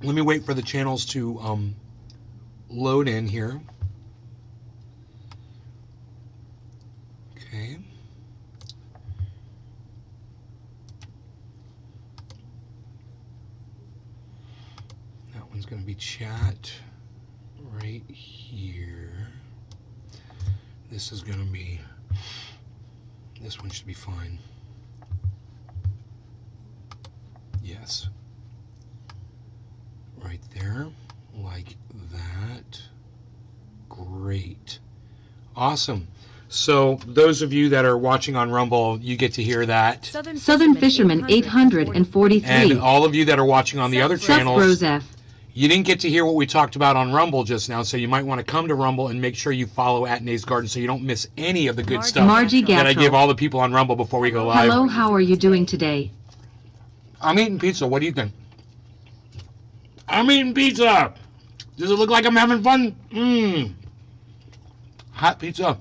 Let me wait for the channels to load in here. Okay. That one's going to be chat right here. This is going to be, this one should be fine. Yes. Right there, like that. Great. Awesome. So those of you that are watching on Rumble, you get to hear that. Southern Fisherman 843. And all of you that are watching on the other channels, you didn't get to hear what we talked about on Rumble just now, so you might want to come to Rumble and make sure you follow at Nate's Garden so you don't miss any of the good stuff that I give all the people on Rumble before we go live. Hello, how are you doing today? I'm eating pizza. What do you think? I'm eating pizza. Does it look like I'm having fun? Mmm. Hot pizza.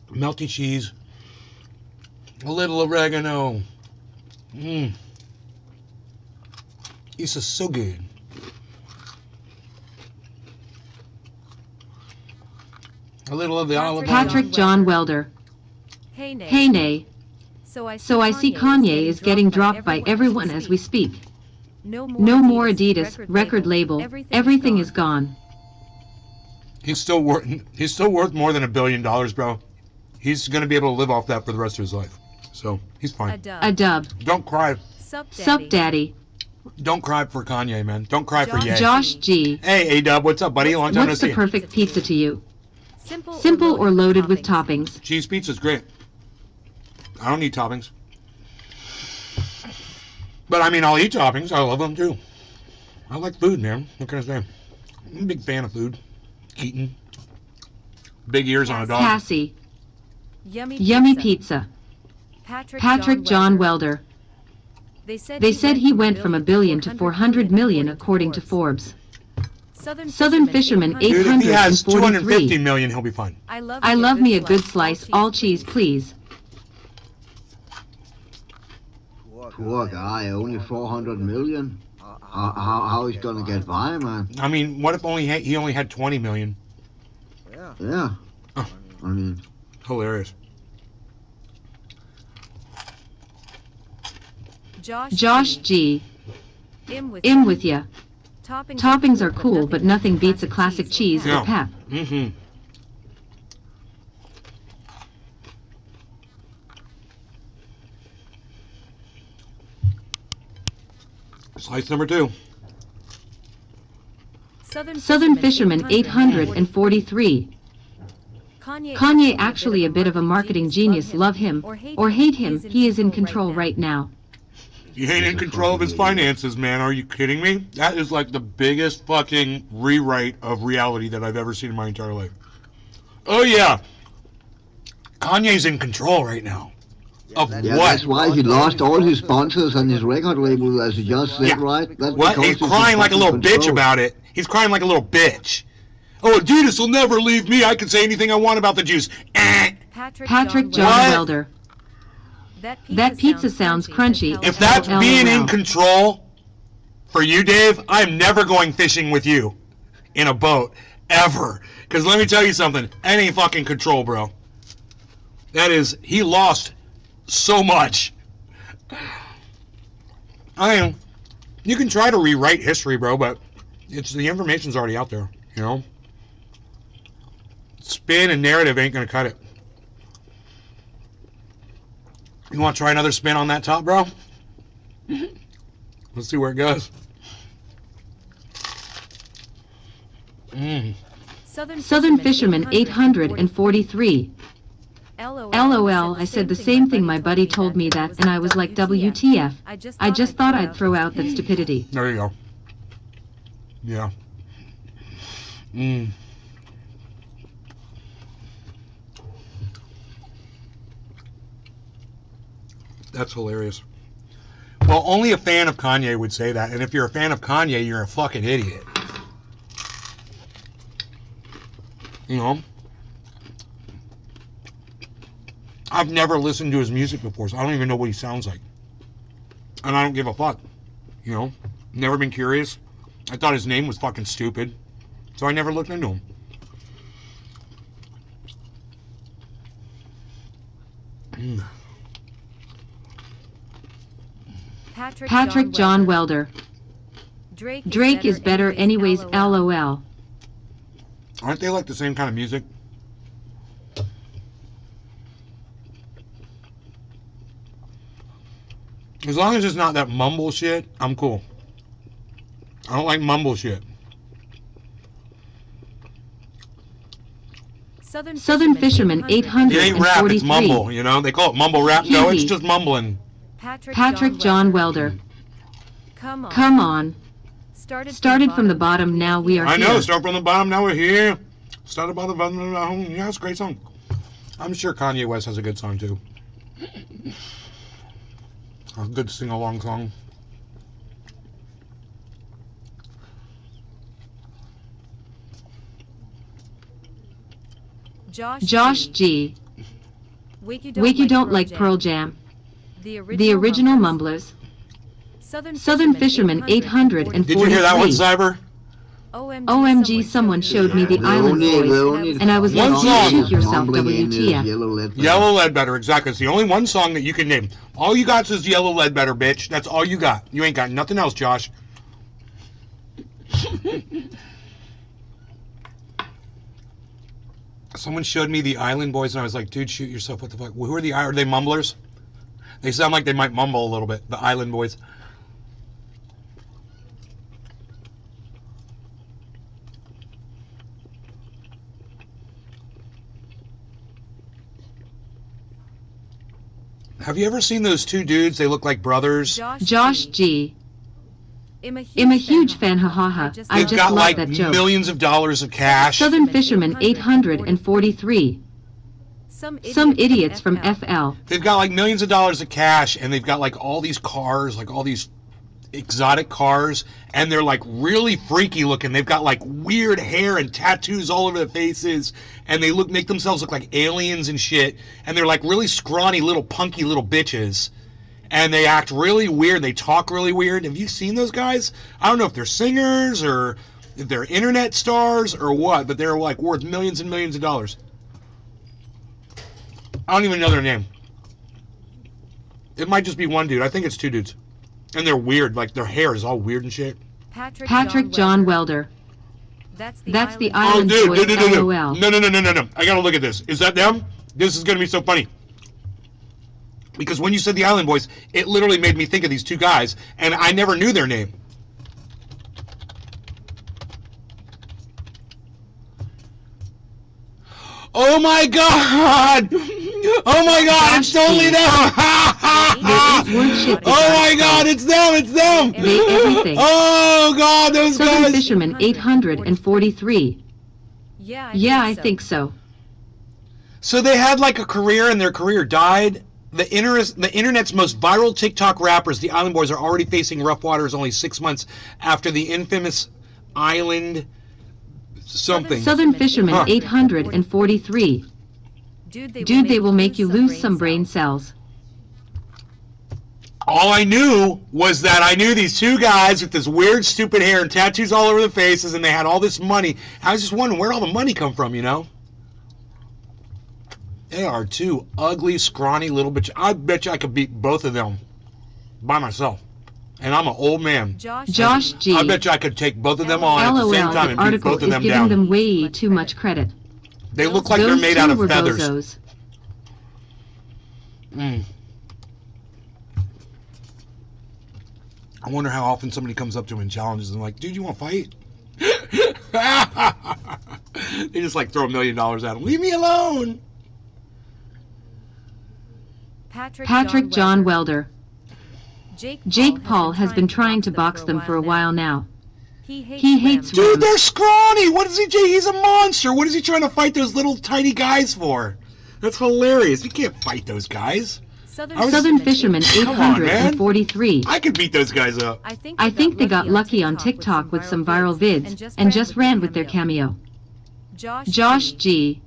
Melty cheese. A little oregano. Mmm. This is so good. A little of the olive oil. Patrick John Welder. Hey, Nay. So I see Kanye is getting dropped by everyone as we speak. No more Adidas record label. Everything is gone. He's still worth more than $1 billion, bro. He's gonna be able to live off that for the rest of his life. So he's fine. A dub. Don't cry. Sup, Daddy. Don't cry for Kanye, man. Don't cry for Ye. Josh G. Hey, A-Dub, what's up, buddy? Long time no see. What's the perfect pizza to you? Simple or loaded with toppings? Cheese pizza's great. I don't need toppings. But I mean, I'll eat toppings. I love them too. I like food, man. What can I say? I'm a big fan of food. Eating. Big ears on a dog. Cassie. Yummy pizza. Patrick John Welder. They said he went from $1 billion to $400 million according to Forbes. Southern Fisherman 843. Dude, if he has 250 million, he'll be fine. I love me a good slice, all cheese, please. Poor guy, only 400 million. How he's gonna get by, man? I mean, what if he only had 20 million? Yeah. Oh. I mean, hilarious. Josh G. In with ya. Toppings are cool, but nothing beats a classic cheese with pep. Mm-hmm. Slice number 2. Southern Fisherman 843. Kanye actually a bit of a marketing genius. Love him or hate him, he is in control right now. He ain't in control of his finances, man. Are you kidding me? That is like the biggest fucking rewrite of reality that I've ever seen in my entire life. Oh yeah, Kanye's in control right now. Of what? That's why he lost all his sponsors and his record label, as you just said, right? That's what? He's crying like a little bitch about it. He's crying like a little bitch. Oh, Adidas will never leave me. I can say anything I want about the Jews. Patrick John Welder. That pizza sounds crunchy. If that's being in control for you, Dave, I'm never going fishing with you in a boat, ever. Because let me tell you something, that ain't fucking control, bro. That is, he lost so much. You can try to rewrite history, bro, but the information's already out there, you know? Spin and narrative ain't gonna cut it. You want to try another spin on that top, bro? Let's see where it goes. Southern Fisherman 843. LOL, I said the same thing. My buddy told me that, and I was like, WTF. I just thought I'd throw out that stupidity. There you go. Yeah. That's hilarious. Well, only a fan of Kanye would say that, and if you're a fan of Kanye, you're a fucking idiot. You know? I've never listened to his music before, so I don't even know what he sounds like. And I don't give a fuck, you know? Never been curious. I thought his name was fucking stupid. So I never looked into him. Patrick John Welder. Drake is better anyways, LOL. Aren't they like the same kind of music? As long as it's not that mumble shit, I'm cool. I don't like mumble shit. Southern Fisherman 843. It ain't rap, it's mumble, you know? They call it mumble rap. No, it's just mumbling. Patrick John Welder. Come on. Started from the bottom, now we are here. I know, start from the bottom, now we're here. Started by the bottom, yeah, it's a great song. I'm sure Kanye West has a good song, too. A good sing-along song. Josh G. Wiki don't like Pearl Jam. The original Mumblers. Southern Fisherman 843. Did you hear that one, Cyber? OMG, someone showed me the Island Boys, and I was like, shoot yourself, WTF. Yellow Ledbetter, exactly. It's the only one song that you can name. All you got is Yellow Ledbetter, bitch. That's all you got. You ain't got nothing else, Josh. Someone showed me the Island Boys, and I was like, dude, shoot yourself. What the fuck? Who are the Are they mumblers? They sound like they might mumble a little bit. The Island Boys. Have you ever seen those two dudes? They look like brothers. Josh G. I'm a huge fan, hahaha. I just love like that joke. Millions of dollars of cash. Southern Fisherman 843. Some idiots from FL. They've got like millions of dollars of cash, and they've got like all these cars, like all these exotic cars, and they're like really freaky looking. They've got like weird hair and tattoos all over their faces, and they make themselves look like aliens and shit, and they're like really scrawny little punky little bitches, and they act really weird. They talk really weird. Have you seen those guys? I don't know if they're singers or if they're internet stars or what, but they're like worth millions and millions of dollars. I don't even know their name. It might just be one dude. I think it's two dudes. And they're weird, like their hair is all weird and shit. Patrick John Welder. That's the Island Boys, LOL. No. I gotta look at this. Is that them? This is gonna be so funny. Because when you said the Island Boys, it literally made me think of these two guys, and I never knew their name. Oh my god! Oh my god, it's totally them! Oh my god, it's them, it's them! Oh god, those guys! Southern Fisherman 843. Yeah, I think so. So they had like a career and their career died. The internet's most viral TikTok rappers, the Island Boys, are already facing rough waters only 6 months after the infamous Island something. Southern Fisherman 843. Dude, they will make you lose some brain cells. All I knew was that I knew these two guys with this weird, stupid hair and tattoos all over their faces, and they had all this money. I was just wondering where all the money come from, you know? They are two ugly, scrawny little bitches. I bet you I could beat both of them by myself. And I'm an old man. Josh G. I bet you I could take both of them on at the same time and beat both of them down. Giving them way too much credit. They look like they're made out of feathers. I wonder how often somebody comes up to him and challenges them like, dude, you want to fight? They just like throw $1 million at him. Leave me alone. Patrick John Welder. Jake Paul has been trying to box them for a while now. He hates Dude, they're scrawny. What is he doing? He's a monster. What is he trying to fight those little tiny guys for? That's hilarious. You can't fight those guys. Southern Fisherman 843. I could beat those guys up. I think they got lucky on TikTok with some viral vids and just ran with their cameo. Josh G.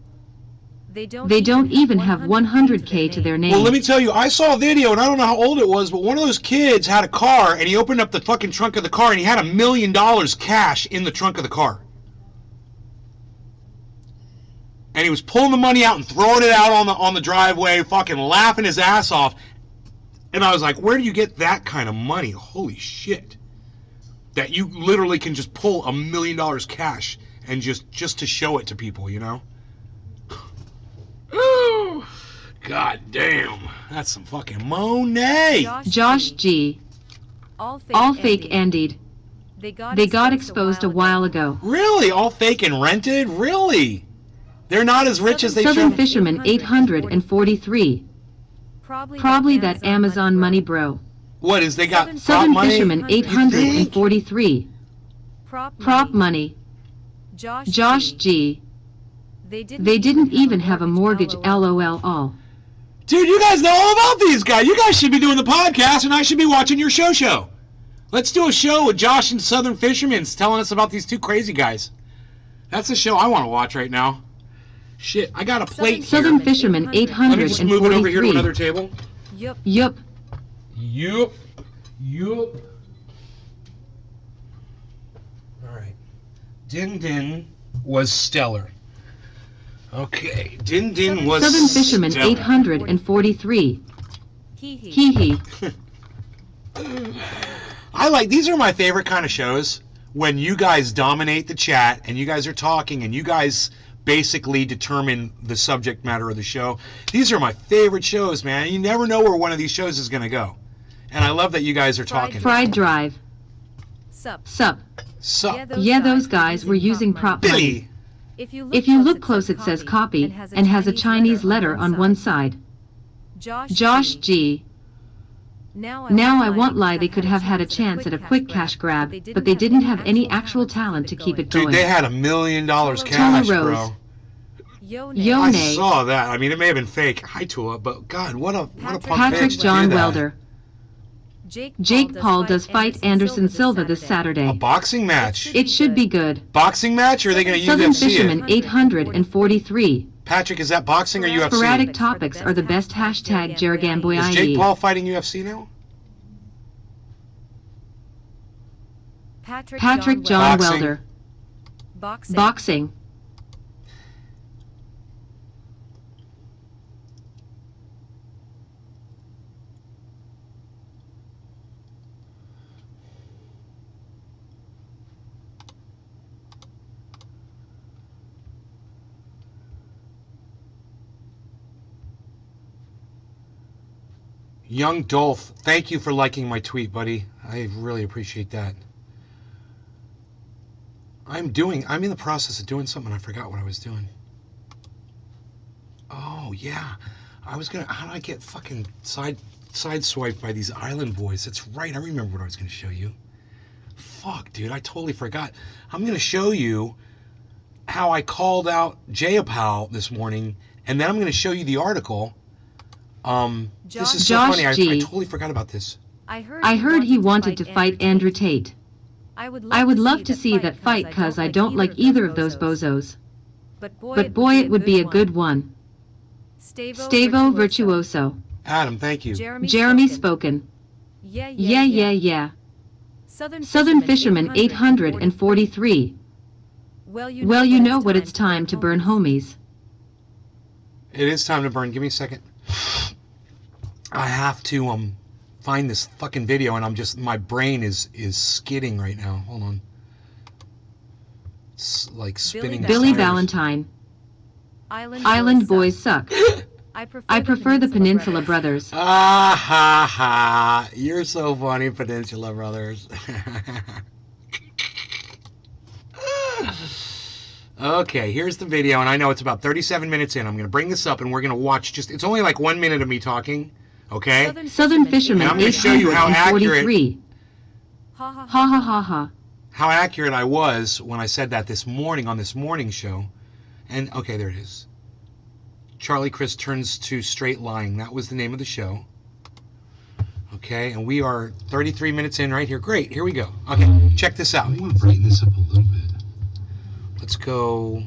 They don't even have 100K to their name. Well, let me tell you, I saw a video, and I don't know how old it was, but one of those kids had a car, and he opened up the fucking trunk of the car, and he had $1 million cash in the trunk of the car. And he was pulling the money out and throwing it out on the driveway, fucking laughing his ass off. And I was like, where do you get that kind of money? Holy shit. That you literally can just pull $1 million cash and just to show it to people, you know? Ooh, God damn. That's some fucking money. Josh G. All fake Andied. They got exposed a while ago. Really? All fake and rented? Really? They're not as rich as they Southern show. Fisherman 843. Probably that Amazon money bro. What is they got? Southern money? Fisherman 843. Prop money. Josh G. They didn't even have a mortgage, LOL all. Dude, you guys know all about these guys. You guys should be doing the podcast, and I should be watching your show. Let's do a show with Josh and Southern Fisherman's telling us about these two crazy guys. That's the show I want to watch right now. Shit, I got a plate here. Southern Fisherman 843. Let me just move it over here to another table. Yup. All right. Din Din was stellar. Okay, Din Din was Southern Fisherman stellar. 843. Hee. These are my favorite kind of shows, when you guys dominate the chat and you guys are talking and you guys basically determine the subject matter of the show. These are my favorite shows, man. You never know where one of these shows is going to go. And I love that you guys are talking. Fried Drive. Sup. Yeah, those guys were using prop money. If you look close, it says copy and has a Chinese letter on one side. Josh G. Now I won't lie, they could have had a chance at a quick cash grab, but they didn't have any actual talent to keep it going. Dude, they had $1 million cash, bro. I Yone. saw that. I mean, it may have been fake. Hi, Tula, but God, what a punk Patrick bitch to John do that. Welder. Jake Paul does fight Anderson Silva this Saturday. A boxing match. It should be good. Boxing match, or are they going to Southern UFC Fisherman it? 843. Patrick, is that boxing or UFC? Sporadic topics are the best. Hashtag Is Jake Jaragamboyie. Paul fighting UFC now? Patrick John Welder. Boxing. Young Dolph, thank you for liking my tweet, buddy. I really appreciate that. I'm in the process of doing something. I forgot what I was doing. Oh, yeah. How did I get fucking sideswiped by these island boys? That's right. I remember what I was going to show you. Fuck, dude. I totally forgot. I'm going to show you how I called out Jayapal this morning, and then I'm going to show you the article. This is so funny. I totally forgot about this. I heard he wanted to fight Andrew Tate. I would love to see that fight, cause I don't like either of those bozos. But boy, it would be a good one. Stavo Virtuoso. Adam, thank you. Jeremy Spoken. Yeah. Southern Fisherman 843. Well, you know what it's time to burn, homies. It is time to burn. Give me a second. I have to find this fucking video, and my brain is skidding right now. Hold on. It's like spinning. Billy Valentine. Island boys suck. I prefer the Peninsula Brothers. Ah ha ha! You're so funny, Peninsula Brothers. Okay, here's the video, and I know it's about 37 minutes in. I'm going to bring this up, and we're going to watch it's only like 1 minute of me talking, okay? Southern Fisherman, and I'm going to show you how accurate, ha. How accurate I was when I said that this morning on this morning show. And, okay, there it is. Charlie Chris Turns to Straight Lying. That was the name of the show. Okay, and we are 33 minutes in right here. Great, here we go. Okay, check this out. I want to brighten this up a little bit. Let's go.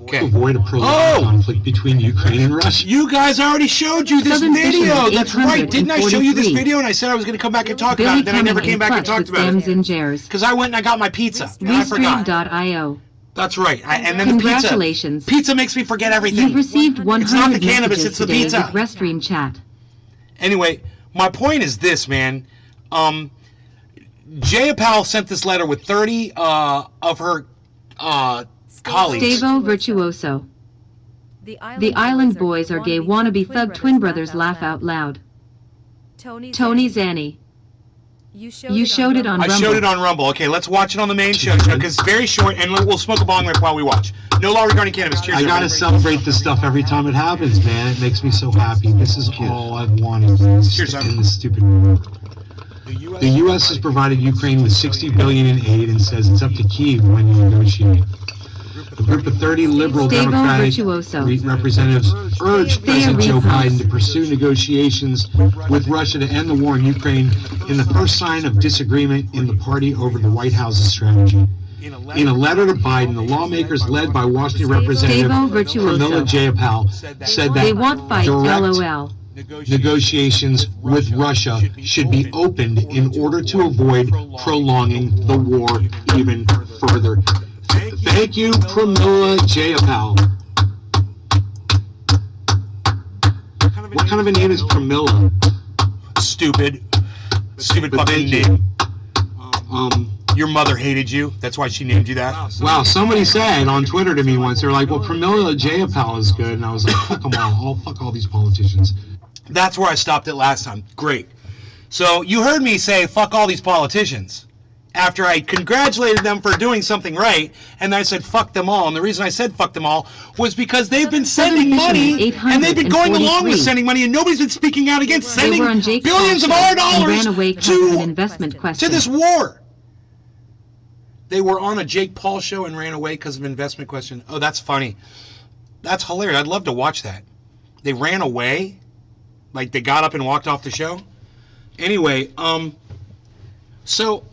Okay. avoid a prolonged conflict between Ukraine and Russia. You guys already showed you this Southern video. Fisherman That's right. Didn't I show you this 843? video? And I said I was going to come back and talk about Billy it. Then I never Cumming came back and clutch talked with about Dems it. and Jers. Because I went and I got my pizza. And I forgot. Restream.io. That's right. And then the Congratulations. pizza makes me forget everything. You've received 100 It's not the cannabis, messages it's the today pizza. with Restream chat. Anyway, my point is this, man. Jayapal sent this letter with 30 of her colleagues. Stavo Virtuoso. The Island Boys are gay wannabe thug twin brothers laugh out loud. Tony Zanny. You showed it on I Rumble. showed it on Rumble. Okay, let's watch it on the main show because it's very short, and we'll smoke a bong rip while we watch. No law regarding cannabis. Cheers. I gotta everybody. celebrate this stuff every time it happens, man. It makes me so happy. This is all I've wanted Cheers, in this stupid world. The U.S. has provided Ukraine with $60 billion in aid and says it's up to Kyiv when you negotiate. A group of 30 liberal Stavo Democratic Virtuoso. representatives urged President Joe Repost. Biden to pursue negotiations with Russia to end the war in Ukraine in the first sign of disagreement in the party over the White House's strategy. In a letter to Biden, the lawmakers led by Washington Representative Stavo Virtuoso. Pramila Jayapal said They that want fight, direct LOL. negotiations with Russia should be opened in order to avoid prolonging the war even further. Thank you, Pramila Jayapal. What kind of a name is Pramila? Stupid But fucking thank you. name. Your mother hated you. That's why she named you that. Wow, somebody said on Twitter to me once, they're like, well, Pramila Jayapal is good. And I was like, fuck them all. Fuck all these politicians. That's where I stopped it last time. Great. So you heard me say, fuck all these politicians. After I congratulated them for doing something right, and then I said, fuck them all. And the reason I said fuck them all was because they've been sending money, and they've been going along with sending money, and nobody's been speaking out against sending They were on Jake billions of Paul's our show and dollars ran away because of an to investment question. this war. They were on a Jake Paul show and ran away because of an investment question. Oh, that's funny. That's hilarious. I'd love to watch that. They ran away? Like they got up and walked off the show? Anyway, so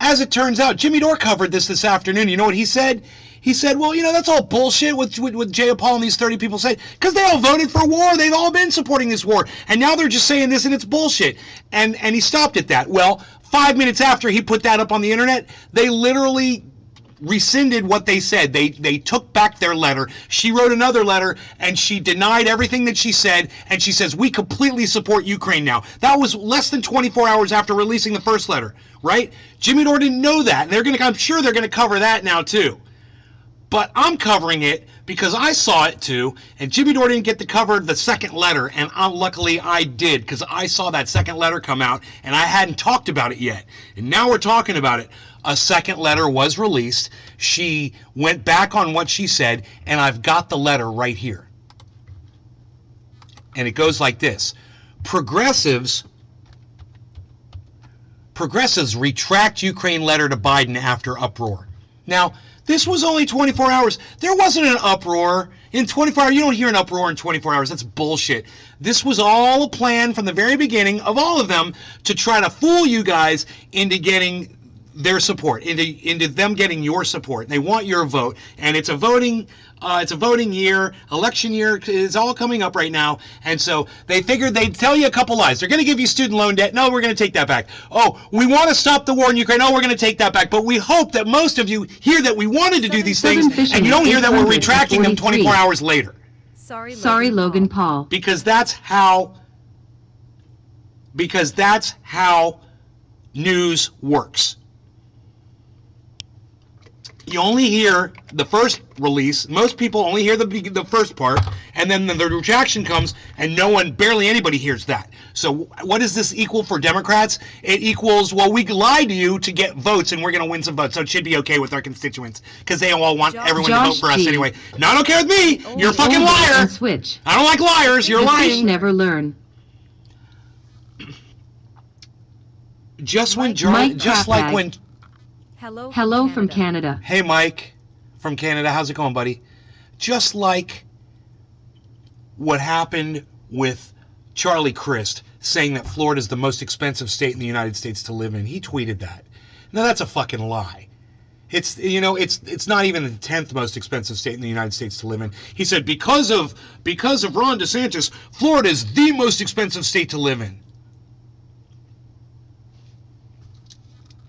as it turns out, Jimmy Dore covered this afternoon. You know what he said? He said, well, you know, that's all bullshit what Jayapal and these 30 people say, because they all voted for war. They've all been supporting this war. And now they're just saying this, and it's bullshit. And he stopped at that. Well, 5 minutes after he put that up on the internet, they literally rescinded what they said. They took back their letter. She wrote another letter, and she denied everything that she said, and she says, we completely support Ukraine now. That was less than 24 hours after releasing the first letter, right? Jimmy Dore didn't know that, and I'm sure they're going to cover that now, too. But I'm covering it because I saw it too, and Jimmy Dore didn't get to cover the second letter, and luckily I did, because I saw that second letter come out, and I hadn't talked about it yet. And now we're talking about it. A second letter was released. She went back on what she said, and I've got the letter right here. And it goes like this. Progressives retract Ukraine letter to Biden after uproar. Now, this was only 24 hours. There wasn't an uproar. In 24 hours, you don't hear an uproar in 24 hours. That's bullshit. This was all a plan from the very beginning of all of them to try to fool you guys into getting their support, into them getting your support. They want your vote, and it's a voting year, election year is all coming up right now, and so they figured they'd tell you a couple lies. They're going to give you student loan debt. No, we're going to take that back. Oh, we want to stop the war in Ukraine. No, we're going to take that back. But we hope that most of you hear that we wanted to do these things, and you don't hear that we're retracting them 24 hours later. Sorry, Logan Paul. Because that's how news works. You only hear the first release. Most people only hear the first part, and then the retraction comes, and barely anybody hears that. So what does this equal for Democrats? It equals, well, we lied to you to get votes, and we're going to win some votes, so it should be okay with our constituents, because they all want everyone to vote for us anyway. Not okay with me. You're a fucking liar. Switch. I don't like liars. You're the lying. Fish never learn. Just when, Mike just like when. Hello from Canada. Hey, Mike from Canada. How's it going, buddy? Just like what happened with Charlie Crist saying that Florida is the most expensive state in the United States to live in. He tweeted that. Now, that's a fucking lie. It's, you know, it's not even the 10th most expensive state in the United States to live in. He said because of Ron DeSantis, Florida is the most expensive state to live in.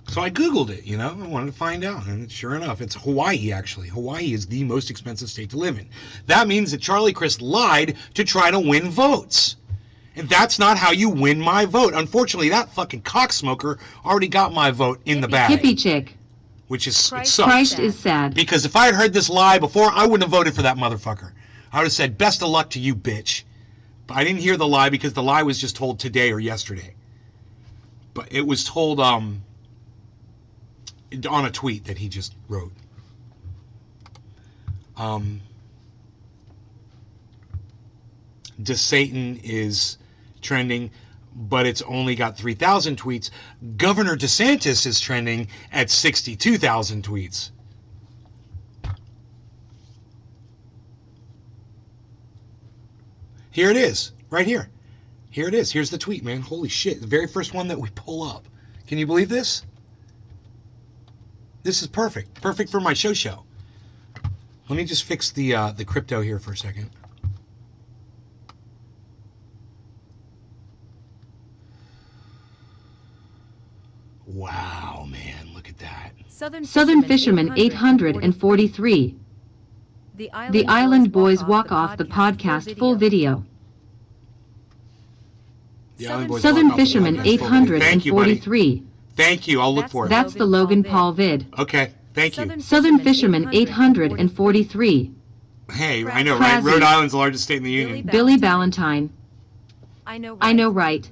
So I Googled it, you know, I wanted to find out, and sure enough, it's Hawaii, actually. Hawaii is the most expensive state to live in. That means that Charlie Crist lied to try to win votes. And that's not how you win my vote. Unfortunately, that fucking cocksmoker already got my vote in the bag. Hippie chick. Which is, it sucks. Christ is sad. Because if I had heard this lie before, I wouldn't have voted for that motherfucker. I would have said, best of luck to you, bitch. But I didn't hear the lie because the lie was just told today or yesterday. But it was told on a tweet that he just wrote. DeSatan is trending, but it's only got 3,000 tweets. Governor DeSantis is trending at 62,000 tweets. Here it is, right here. Here it is. Here's the tweet, man. Holy shit. The very first one that we pull up. Can you believe this? This is perfect. Perfect for my show. Let me just fix the crypto here for a second. Wow, man, look at that. Southern Fisherman 843. The Island Boys walk off the podcast full video. Southern Fisherman 843. Thank you, I'll look for it. That's the Logan Paul vid. Okay, thank you. Southern Fisherman 843. Hey, I know, right? Rhode Island's the largest state in the union. Billy Ballantyne. I know, right.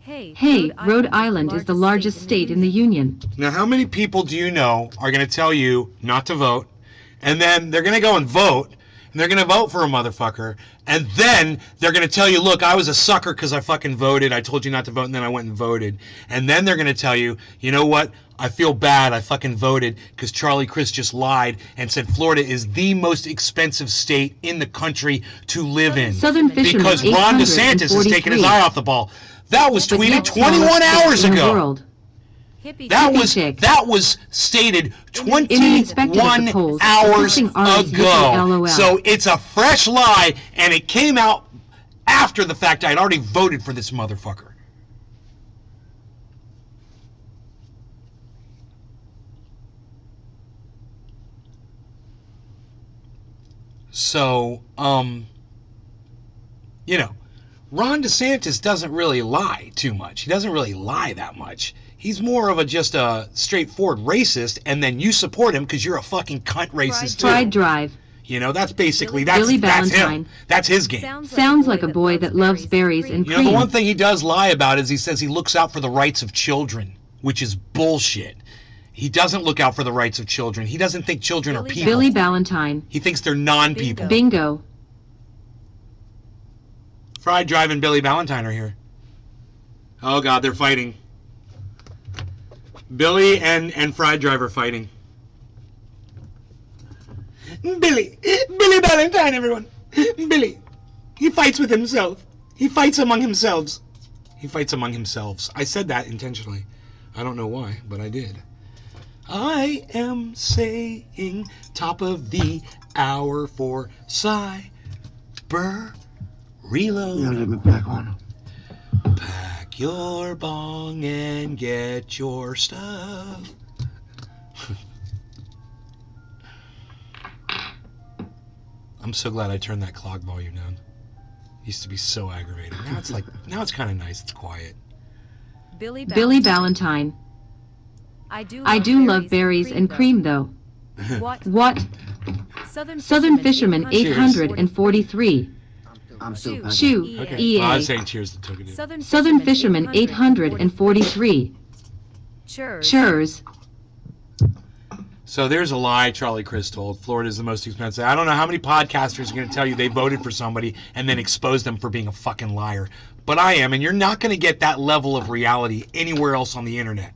Hey, Rhode Island is the largest state in the union. Now, how many people do you know are going to tell you not to vote, and then they're going to go and vote, and they're going to vote for a motherfucker, and then they're going to tell you, look, I was a sucker because I fucking voted, I told you not to vote, and then I went and voted. And then they're going to tell you, you know what, I feel bad, I fucking voted because Charlie Crist just lied and said Florida is the most expensive state in the country to live in. Southern Fisherman because Ron DeSantis has taken his eye off the ball. That was tweeted 21 hours ago. That was stated 21 hours ago. So it's a fresh lie, and it came out after the fact I had already voted for this motherfucker. So, you know, Ron DeSantis doesn't really lie too much. He doesn't really lie that much. He's more of just a straightforward racist, and then you support him because you're a fucking cunt racist too. Pride Drive. You know, that's basically, that's him. That's his game. Sounds like a boy that loves berries and cream. You know, the one thing he does lie about is he says he looks out for the rights of children, which is bullshit. He doesn't look out for the rights of children. He doesn't think children are people. Billy Ballantyne. He thinks they're non-people. Bingo. Fried Drive and Billy Ballantyne are here. Oh, God, they're fighting. Billy and Fried Drive are fighting. Billy Ballantyne, everyone. Billy. He fights with himself. He fights among himselves. He fights among himselves. I said that intentionally. I don't know why, but I did. I am saying top of the hour for cyber reload. Yeah, let me back on. Pack your bong and get your stuff. I'm so glad I turned that clock volume down. Used to be so aggravating. Now it's kind of nice. It's quiet. Billy Ballantyne. I do love berries and cream, though. What? Southern Fisherman 843. I'm still Shoe. Okay. EA. Well, I was saying cheers to Tokadew. Southern Fisherman 843. Churs. So there's a lie Charlie Crist told. Florida is the most expensive. I don't know how many podcasters are going to tell you they voted for somebody and then expose them for being a fucking liar. But I am, and you're not going to get that level of reality anywhere else on the internet.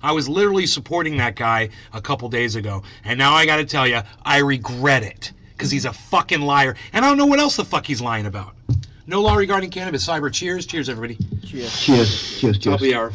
I was literally supporting that guy a couple days ago, and now I got to tell you, I regret it, because he's a fucking liar, and I don't know what else the fuck he's lying about. No law regarding cannabis. Cyber. Cheers. Cheers, everybody. Cheers. Top of the hour.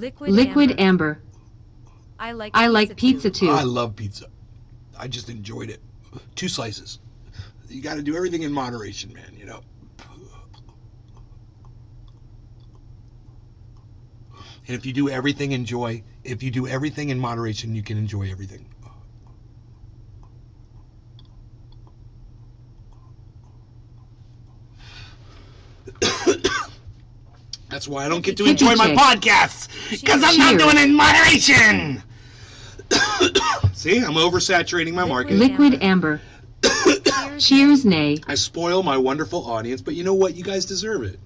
Liquid amber. I like pizza too. I love pizza. I just enjoyed it. 2 slices. You got to do everything in moderation, man, you know. And if you do everything in moderation, you can enjoy everything. That's why I don't get to enjoy my podcasts, because I'm not doing it in moderation. See, I'm oversaturating my market. Liquid amber. Cheers, nay. I spoil my wonderful audience, but you know what? You guys deserve it.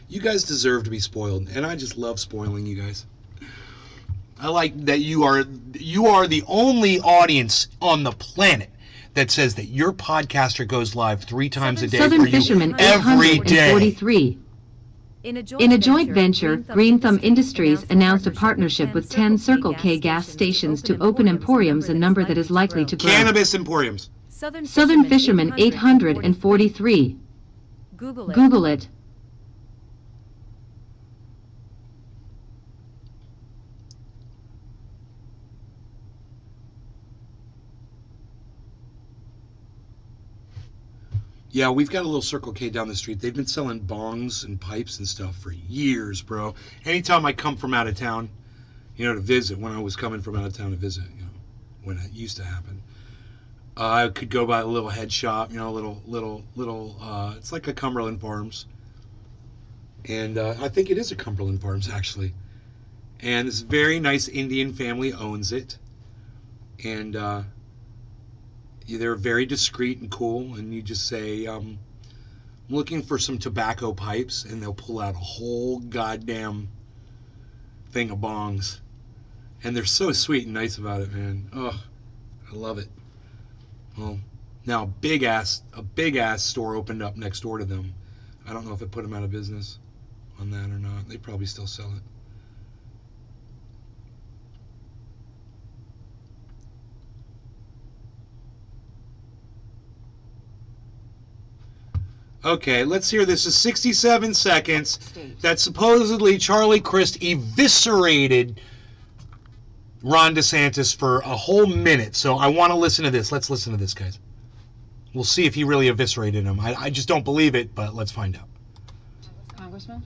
You guys deserve to be spoiled, and I just love spoiling you guys. I like that you are the only audience on the planet that says that your podcaster goes live 3 times a day Southern for you Fisherman every day. 843. In a joint venture, Green Thumb Industries announced a partnership with 10 Circle K gas stations to open emporiums, a number that is likely to grow. Cannabis emporiums. Southern Fisherman 843. Google it. Yeah, we've got a little Circle K down the street. They've been selling bongs and pipes and stuff for years, bro. Anytime I come from out of town, you know, to visit, when I was coming from out of town to visit, you know, when it used to happen, I could go by a little head shop, you know, little, it's like a Cumberland Farms. And I think it is a Cumberland Farms, actually. And this very nice Indian family owns it. And they're very discreet and cool, and you just say, I'm looking for some tobacco pipes, and they'll pull out a whole goddamn thing of bongs. And they're so sweet and nice about it, man. Oh, I love it. Well, now a big ass store opened up next door to them. I don't know if it put them out of business on that or not. They probably still sell it. Okay, let's hear this. Is 67 seconds that supposedly Charlie Crist eviscerated Ron DeSantis for a whole minute. So I want to listen to this. Let's listen to this, guys. We'll see if he really eviscerated him. I just don't believe it, but let's find out. Congressman?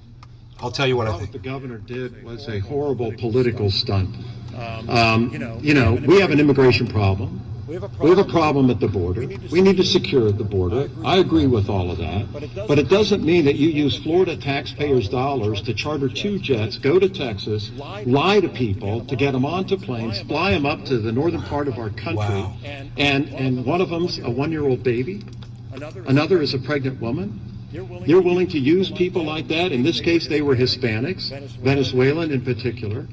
I'll tell you what I think. What the governor did was a horrible political stunt. You know, we have an immigration problem. We have a problem at the border. We need to secure the border. I agree with all of that. But it doesn't mean that you use Florida taxpayers' dollars to charter 2 jets, go to Texas, lie to people to get them onto planes, fly them up to the northern part of our country. Wow. And one of them's a 1-year-old baby. Another is a pregnant woman. You're willing to use people like that. In this case, they were Hispanics, Venezuelan in particular,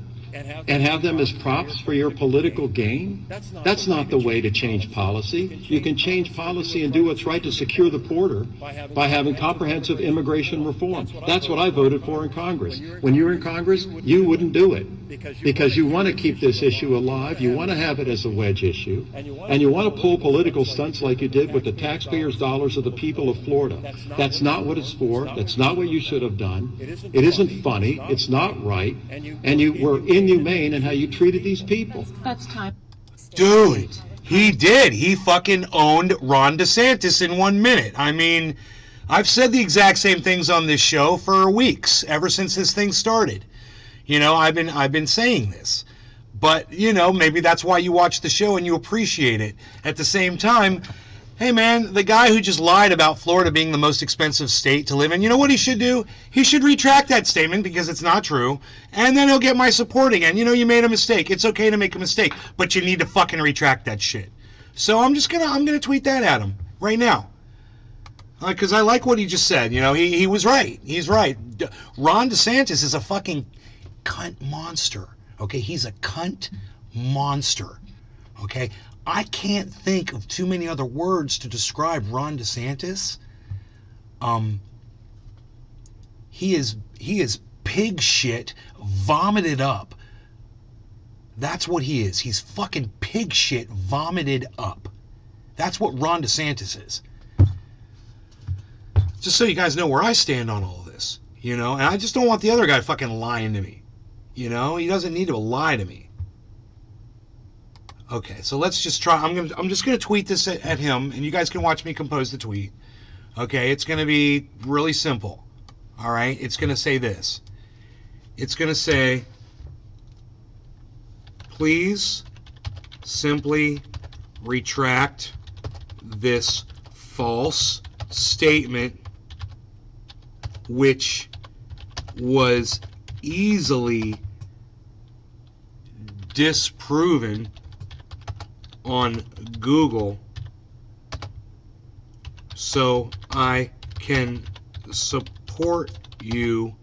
and have them as props for your political gain? That's not the way to change policy. You can change policy and do what's right to secure the border by having comprehensive immigration reform. That's what I voted for in Congress. When you were in Congress, you wouldn't do it because you want to keep this issue alive. You want to have it as a wedge issue, and you want to pull political stunts like you did with the taxpayers' dollars of the people of Florida. That's not what it's for. That's not what you should have done. It isn't funny. It's not right. And you were inhumane in how you treated these people. That's time. Dude, he did. He fucking owned Ron DeSantis in 1 minute. I mean, I've said the exact same things on this show for weeks, ever since this thing started. You know, I've been saying this. But, you know, maybe that's why you watch the show and you appreciate it. At the same time, hey man, the guy who just lied about Florida being the most expensive state to live in, you know what he should do? He should retract that statement because it's not true, and then he'll get my support again. You know, you made a mistake. It's okay to make a mistake, but you need to fucking retract that shit. So I'm gonna tweet that at him right now. Because I like what he just said. You know, he was right. He's right. Ron DeSantis is a fucking cunt monster. Okay, he's a cunt monster. Okay, I can't think of too many other words to describe Ron DeSantis. He is pig shit vomited up. That's what he is. He's fucking pig shit vomited up. That's what Ron DeSantis is. Just so you guys know where I stand on all of this, you know, and I just don't want the other guy fucking lying to me. You know, he doesn't need to lie to me. Okay, so let's just try. I'm just gonna tweet this at him, and you guys can watch me compose the tweet. Okay, it's gonna be really simple. All right, it's gonna say this. It's gonna say, please simply retract this false statement, which was easily disproven on Google, so I can support you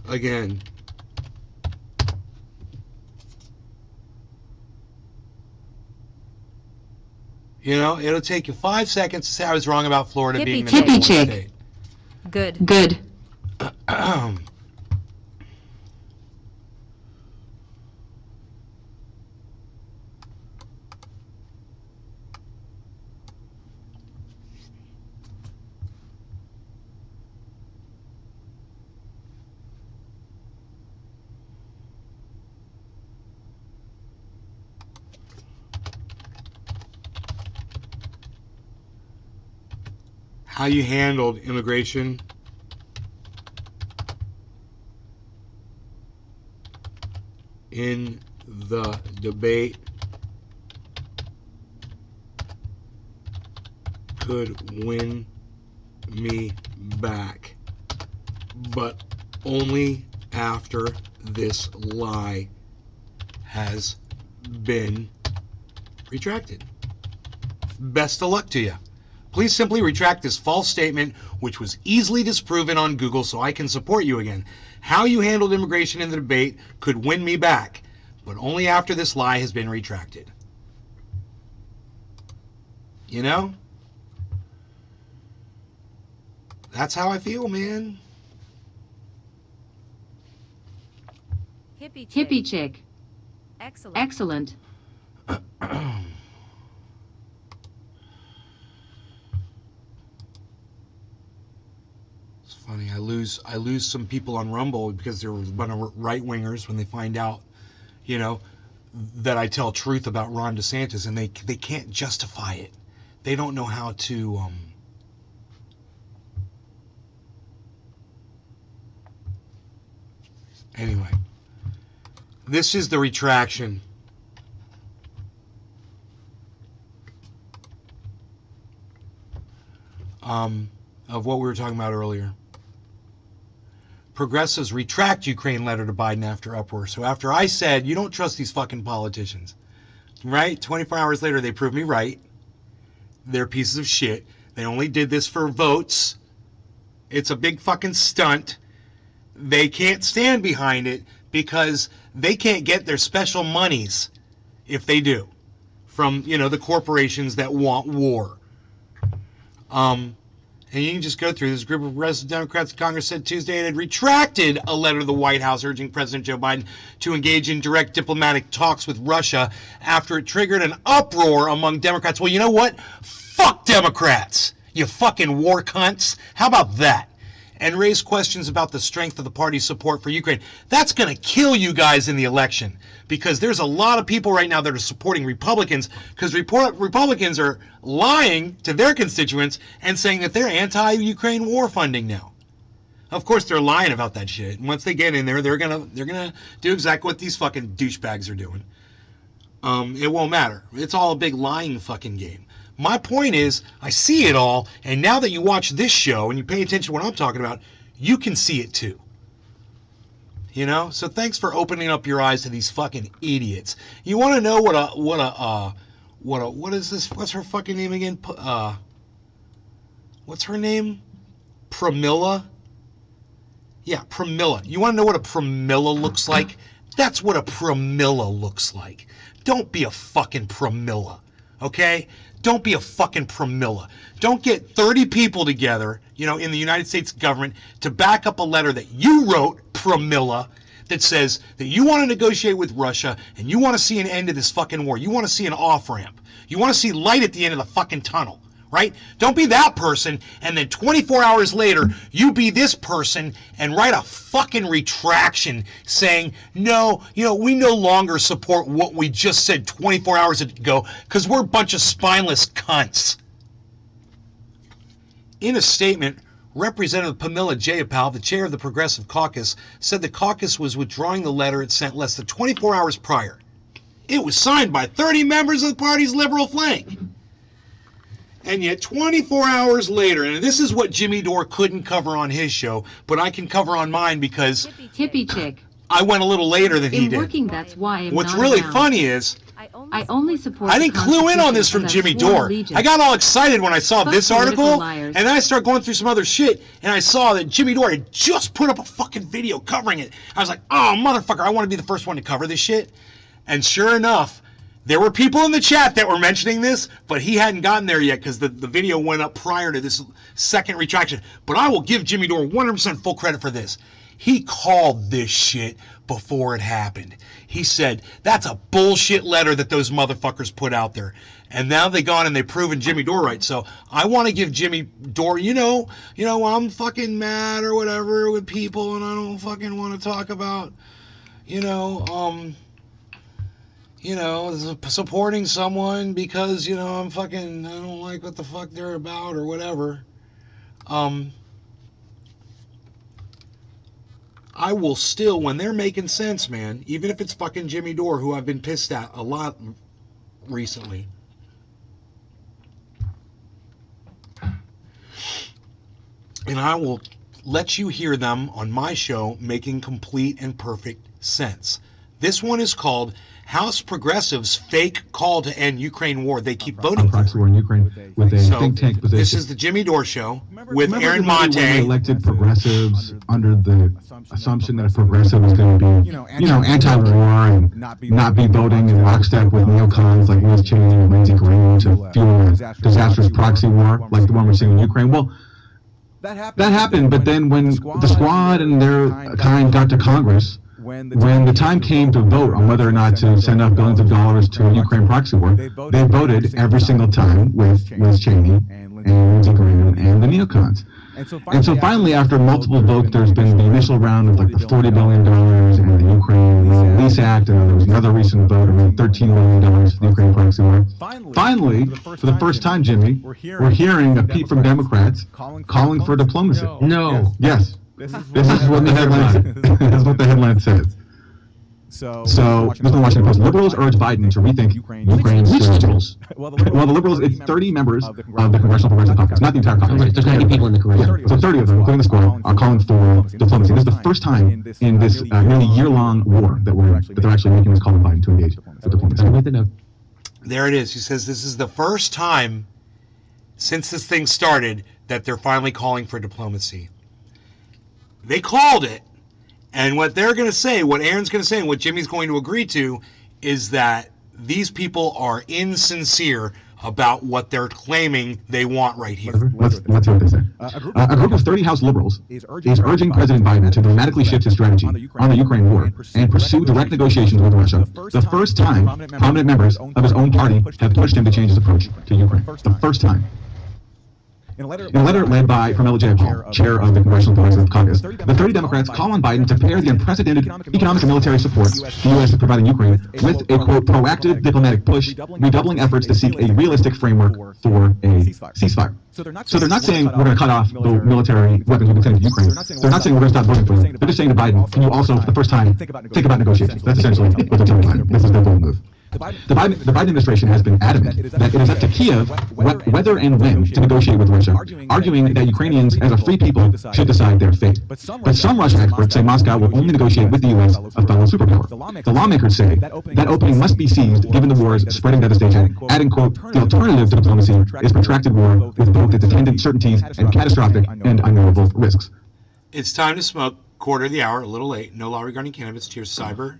again. You know, it'll take you 5 seconds to say I was wrong about Florida being the number one state. Good. How you handled immigration in the debate could win me back, but only after this lie has been retracted. Best of luck to you. Please simply retract this false statement, which was easily disproven on Google, so I can support you again. How you handled immigration in the debate could win me back, but only after this lie has been retracted. You know? That's how I feel, man. Hippie chick. Excellent. Funny, I lose some people on Rumble because there was a bunch of right-wingers when they find out, you know, that I tell truth about Ron DeSantis, and they can't justify it. They don't know how to anyway. This is the retraction of what we were talking about earlier. Progressives retract Ukraine letter to Biden after uproar. So after I said, you don't trust these fucking politicians, right? 24 hours later, they proved me right. They're pieces of shit. They only did this for votes. It's a big fucking stunt. They can't stand behind it because they can't get their special monies, if they do, from, you know, the corporations that want war. And you can just go through this. Group of resident Democrats in Congress said Tuesday it had retracted a letter to the White House urging President Joe Biden to engage in direct diplomatic talks with Russia after it triggered an uproar among Democrats. Well, you know what? Fuck Democrats, you fucking war cunts. How about that? And raised questions about the strength of the party's support for Ukraine. That's going to kill you guys in the election, because there's a lot of people right now that are supporting Republicans because Republicans are lying to their constituents and saying that they're anti-Ukraine war funding now. Of course, they're lying about that shit. And once they get in there, they're gonna do exactly what these fucking douchebags are doing. It won't matter. It's all a big lying fucking game. My point is, I see it all, and now that you watch this show and you pay attention to what I'm talking about, you can see it too. You know? So thanks for opening up your eyes to these fucking idiots. You want to know what is this? What's her fucking name again? What's her name? Pramila? Yeah, Pramila. You want to know what a Pramila looks like? That's what a Pramila looks like. Don't be a fucking Pramila, okay? Don't be a fucking Pramila. Don't get 30 people together, in the United States government to back up a letter that you wrote, Pramila, that says that you want to negotiate with Russia and you want to see an end to this fucking war. You want to see an off-ramp. You want to see light at the end of the fucking tunnel, right? Don't be that person and then 24 hours later you be this person and write a fucking retraction saying, no, we no longer support what we just said 24 hours ago because we're a bunch of spineless cunts. In a statement, Representative Pramila Jayapal, the chair of the Progressive Caucus, said the caucus was withdrawing the letter it sent less than 24 hours prior. It was signed by 30 members of the party's liberal flank. And yet 24 hours later, and this is what Jimmy Dore couldn't cover on his show, but I can cover on mine because Hippie chick. I went a little later than he In did. working, that's why I'm What's not really around. funny is I only support I the didn't clue in on this from Constitution Jimmy because I've Dore. sworn allegiance. I got all excited when I saw Fuck this political article, liars. and then I started going through some other shit, and I saw that Jimmy Dore had just put up a fucking video covering it. I was like, oh, motherfucker, I want to be the first one to cover this shit. And sure enough, there were people in the chat that were mentioning this, but he hadn't gotten there yet because the video went up prior to this second retraction. But I will give Jimmy Dore 100% full credit for this. He called this shit before it happened. He said, that's a bullshit letter that those motherfuckers put out there. And now they gone and they've proven Jimmy Dore right. So I want to give Jimmy Dore, I'm fucking mad or whatever with people and I don't fucking want to talk about, supporting someone because, I don't like what the fuck they're about or whatever. I will still, when they're making sense, man, even if it's fucking Jimmy Dore, who I've been pissed at a lot recently. And I will let you hear them on my show making complete and perfect sense. This one is called House Progressives' Fake Call to End Ukraine War. They keep voting for proxy war in Ukraine with a think tank position. This is the Jimmy Dore Show with Aaron When Monte. they elected progressives under the assumption that a progressive was going to be, anti-war and not be voting in lockstep with neocons like Liz Cheney and Lindsey Graham to fuel a disastrous proxy war like the one we're seeing in Ukraine. Well, that happened, but then when the squad and their kind got to Congress, when the time came to vote on whether or not to send out billions of dollars to a Ukraine proxy war, they voted every single time with Liz Cheney and Lindsey Graham and the neocons. And so finally, after multiple votes, there's been the initial round of like the $40 billion and the Ukraine Release Act, and there was another recent vote around $13 million for the Ukraine proxy war. Finally, for the first time, Jimmy, we're hearing a peep from Democrats calling for diplomacy. No. Yes. This is what the headline. This is what the headline says. So this is the Washington Post. Liberals urge Biden to rethink Ukraine's liberals. Well, the liberals, it's 30 members of the Congressional Progressive Caucus, not the entire caucus. There's 90 people in the Congressional. Yeah, so 30 of them, including the squad, are calling for diplomacy. This is the first time in this nearly year-long war that they're actually making this call on Biden to engage with diplomacy. There it is. He says this is the first time since this thing started that they're finally calling for diplomacy. They called it. And what they're going to say, what Aaron's going to say, and what Jimmy's going to agree to, is that these people are insincere about what they're claiming they want right here. Let's hear what they say. A group of 30 House liberals is urging President Biden to dramatically shift his strategy on the Ukraine war and pursue direct negotiations with Russia. The first time prominent members of his own party have pushed him to change his approach to Ukraine. The first time. In a letter led by Pramila Jayapal, chair of the Congressional Progressive Caucus, the 30 Democrats call on Biden to pair the unprecedented economic and military support the U.S. is providing Ukraine with a, quote, proactive diplomatic push, redoubling efforts to seek a realistic framework for a ceasefire. So they're not saying we're going to cut off the military weapons we've been sending to Ukraine. They're not saying we're going to stop voting for them. They're just saying to Biden, can you also, for the first time, think about negotiations? That's essentially what they're telling Biden. This is their bold move. The Biden administration has been adamant that it is up to Kiev whether and when to negotiate with Russia, arguing that Ukrainians, as a free people, should decide their fate. But some Russian experts say Moscow will only negotiate with the U.S., a fellow superpower. The lawmakers say that opening must be seized given the war's spreading devastation, adding, quote, the alternative to diplomacy is protracted war with both its attendant certainties and catastrophic and unknowable risks. It's time to smoke. Quarter of the hour, a little late. No law regarding cannabis. Cheers, Cyber.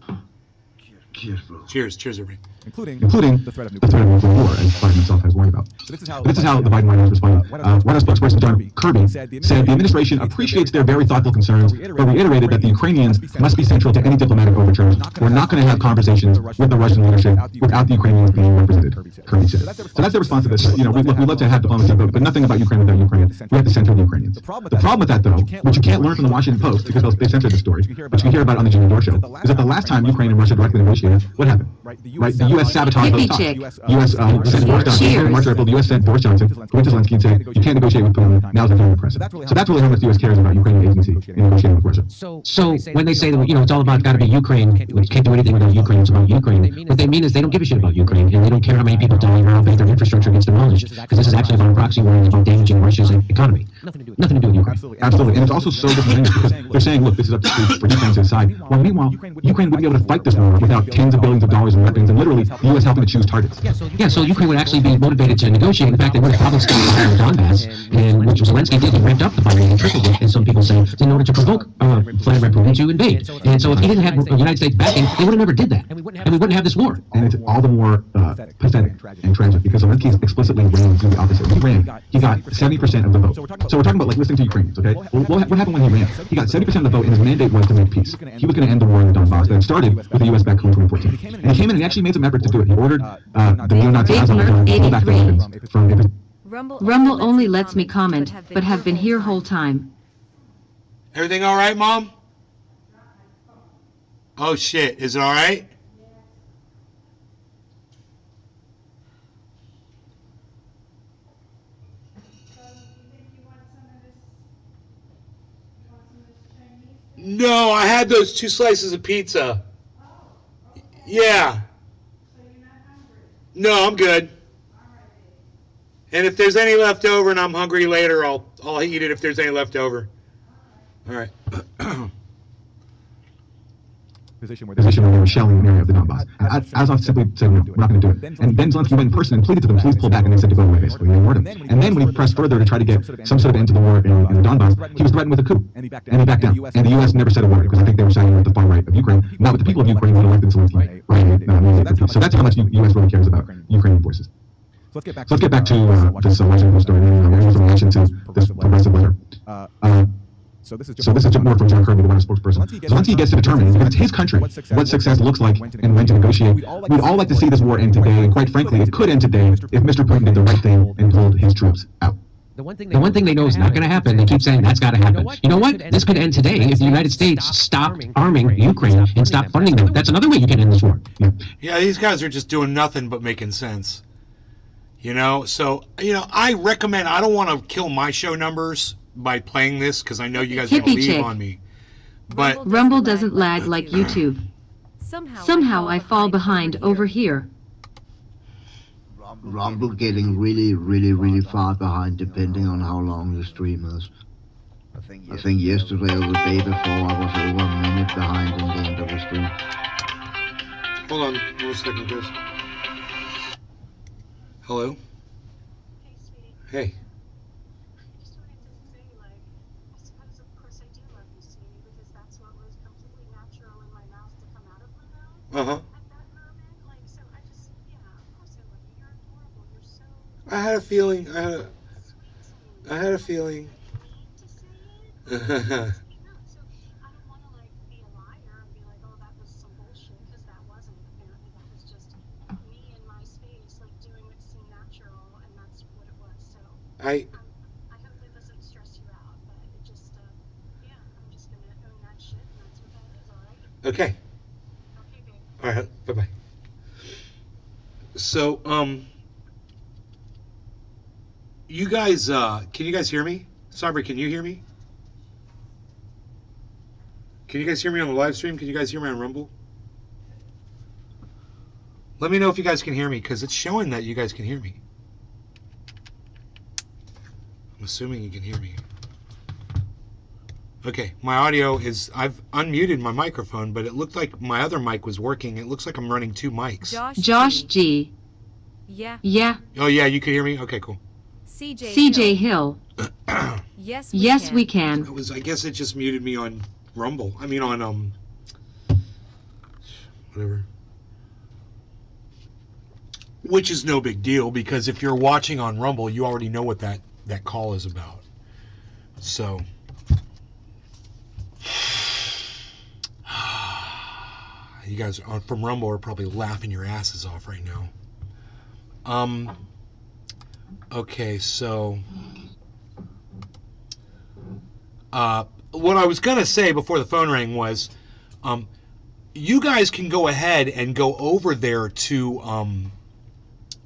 Cheers, bro. Cheers, everybody. including the threat of nuclear war, as Biden himself has warned about. But this is how the Biden White House responded. White House spokesperson John Kirby said the administration appreciates their very thoughtful concerns, but reiterated that the Ukrainians must be central to any diplomatic overtures. We're not going to have conversations with the Russian leadership without the Ukrainians being represented, Kirby said. So that's the response to this. You know, we'd love to have diplomacy, but nothing about Ukraine without Ukraine. We have to center the Ukrainians. The problem with that, though, which you can't learn from the Washington Post because they censored the story, but you can hear about it on the Jimmy Dore show, is that the last time Ukraine and Russia directly negotiated, what happened? Right, the U.S. sabotaged those talks. U.S. sent Boris Johnson, March or April, the U.S. sent Boris Johnson to Zelensky and said, you can't negotiate with Putin, now's the time to press it. So that's really how much the U.S. cares about Ukrainian agency in negotiating with Russia. So when they say that, you know, it's all about, gotta be Ukraine, we can't do anything without Ukraine, it's about Ukraine, what they mean is they don't give a shit about Ukraine, and they don't care how many people die or how big their infrastructure gets demolished, because this is actually about a proxy war and it's about damaging Russia's economy. Nothing to do with Ukraine. Absolutely. And it's also so disingenuous because they're saying, look, this is up to for Ukraine to decide. Well, meanwhile, Ukraine wouldn't be able to fight this war without tens of billions of dollars in weapons and literally the U.S. helping to choose targets. Yeah, so Ukraine would actually be motivated to negotiate. In fact, they would have probably started the Donbass, and which Zelensky did. He ramped up the fighting and tripled it, and some people say in order to provoke Vladimir Putin to invade. And so if he didn't have the United States backing, they would have never did that, and we wouldn't have this war. And it's all the more pathetic and tragic because Zelensky explicitly ran to the opposite. He got 70% of the vote. So we're talking about like listening to Ukrainians, okay? Well, what happened when he ran? He got 70% of the vote, and his mandate was to make peace. He was going to end the war in the Donbass that had started with the U.S. back in 2014. And he came in and actually made some effort to do it. He ordered the neo-Nazi Azov to pull back their weapons from. Rumble only lets me comment, but have been here whole time. Everything all right, Mom? Oh, shit. Is it all right? No, I had those 2 slices of pizza. Yeah. No, I'm good. And if there's any left over and I'm hungry later, I'll eat it if there's any left over. All right. Position where they were shelling an area of the Donbass. Azov simply said, no, we're not going to do it. And then Zelensky went in person and pleaded to them, please pull back, and they said to go away, basically. They ignored him. And then when he pressed further to try to get some sort of end to the war in the Donbass, he was threatened with a coup. And he backed down. And the U.S. never said a word, because I think they were siding with the far right of Ukraine, not with the people of Ukraine who elected Zelensky. So that's how much the U.S. really cares about Ukrainian voices. So let's get back to this Washington story. There was a reaction to this progressive letter. So this is more from John Kirby, the White House spokesperson. Zelensky gets to determine, because it's his country, what success looks like and when to negotiate. We'd all like to see this war end today, and quite frankly, it could end today if Mr. Putin did the right thing and pulled his troops out. The one thing they know is not going to happen. They keep saying that's got to happen. You know what? This could end today if the United States stopped arming Ukraine and stopped funding them. That's another way you can end this war. Yeah, these guys are just doing nothing but making sense. You know, so, you know, I recommend, I don't want to kill my show numbers by playing this because I know you guys are going to leave on me. But Rumble doesn't lag like YouTube. Somehow I fall behind over here. Rumble getting really far behind depending on how long the stream is. I think yesterday or the day before I was over a minute behind in the end of the stream. Hold on 1 second, Chris. Hello? Hey, sweetie. Hey. I just wanted to say, like, I suppose, of course, I do love you, sweetie, because that's what was completely natural in my mouth to come out of my mouth. Uh-huh. At that moment, like, so I just, yeah, of course I love you. You're adorable. You're so I had a feeling. sweet to me. I had a feeling. I need to say it. No, so I don't want to, like, be a liar and be like, oh, that was some bullshit, because that wasn't. Apparently, that was just me in my space, like, doing what seemed natural, and that's what it was. So I hope that doesn't stress you out, but it just, yeah, I'm just gonna own that shit, and that's what that is, all right? Okay. Okay, babe. All right. Bye-bye. So, you guys, can you guys hear me? Sabri, can you hear me? Can you guys hear me on the live stream? Can you guys hear me on Rumble? Let me know if you guys can hear me, because it's showing that you guys can hear me. I'm assuming you can hear me. Okay, my audio is, I've unmuted my microphone, but it looked like my other mic was working. It looks like I'm running 2 mics. Josh G. Yeah. Yeah. Oh yeah, you can hear me? Okay, cool. CJ Hill. Yes, we can. I guess it just muted me on Rumble. I mean on, whatever. Which is no big deal, because if you're watching on Rumble, you already know what that call is about. So, you guys from Rumble are probably laughing your asses off right now. Okay, so what I was going to say before the phone rang was, you guys can go ahead and go over there to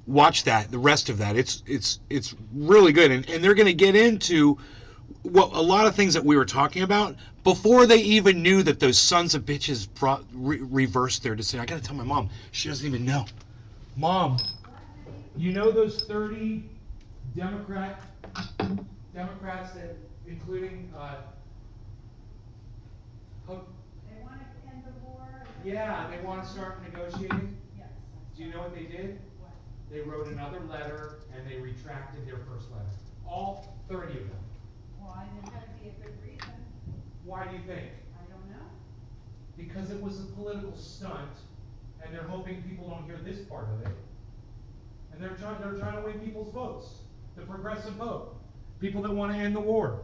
watch the rest of that. It's really good, and they're going to get into a lot of things that we were talking about before they even knew that those sons of bitches reversed their decision. I got to tell my mom. She doesn't even know. Mom, you know those 30 Democrats that, including They want to end the war? Yeah, they want to start negotiating. Yes. Do you know what they did? What? They wrote another letter and they retracted their first letter. All 30 of them. Why? There's got to be a good reason. Why do you think? I don't know. Because it was a political stunt, and they're hoping people don't hear this part of it. And they're trying to win people's votes, the progressive vote, people that want to end the war.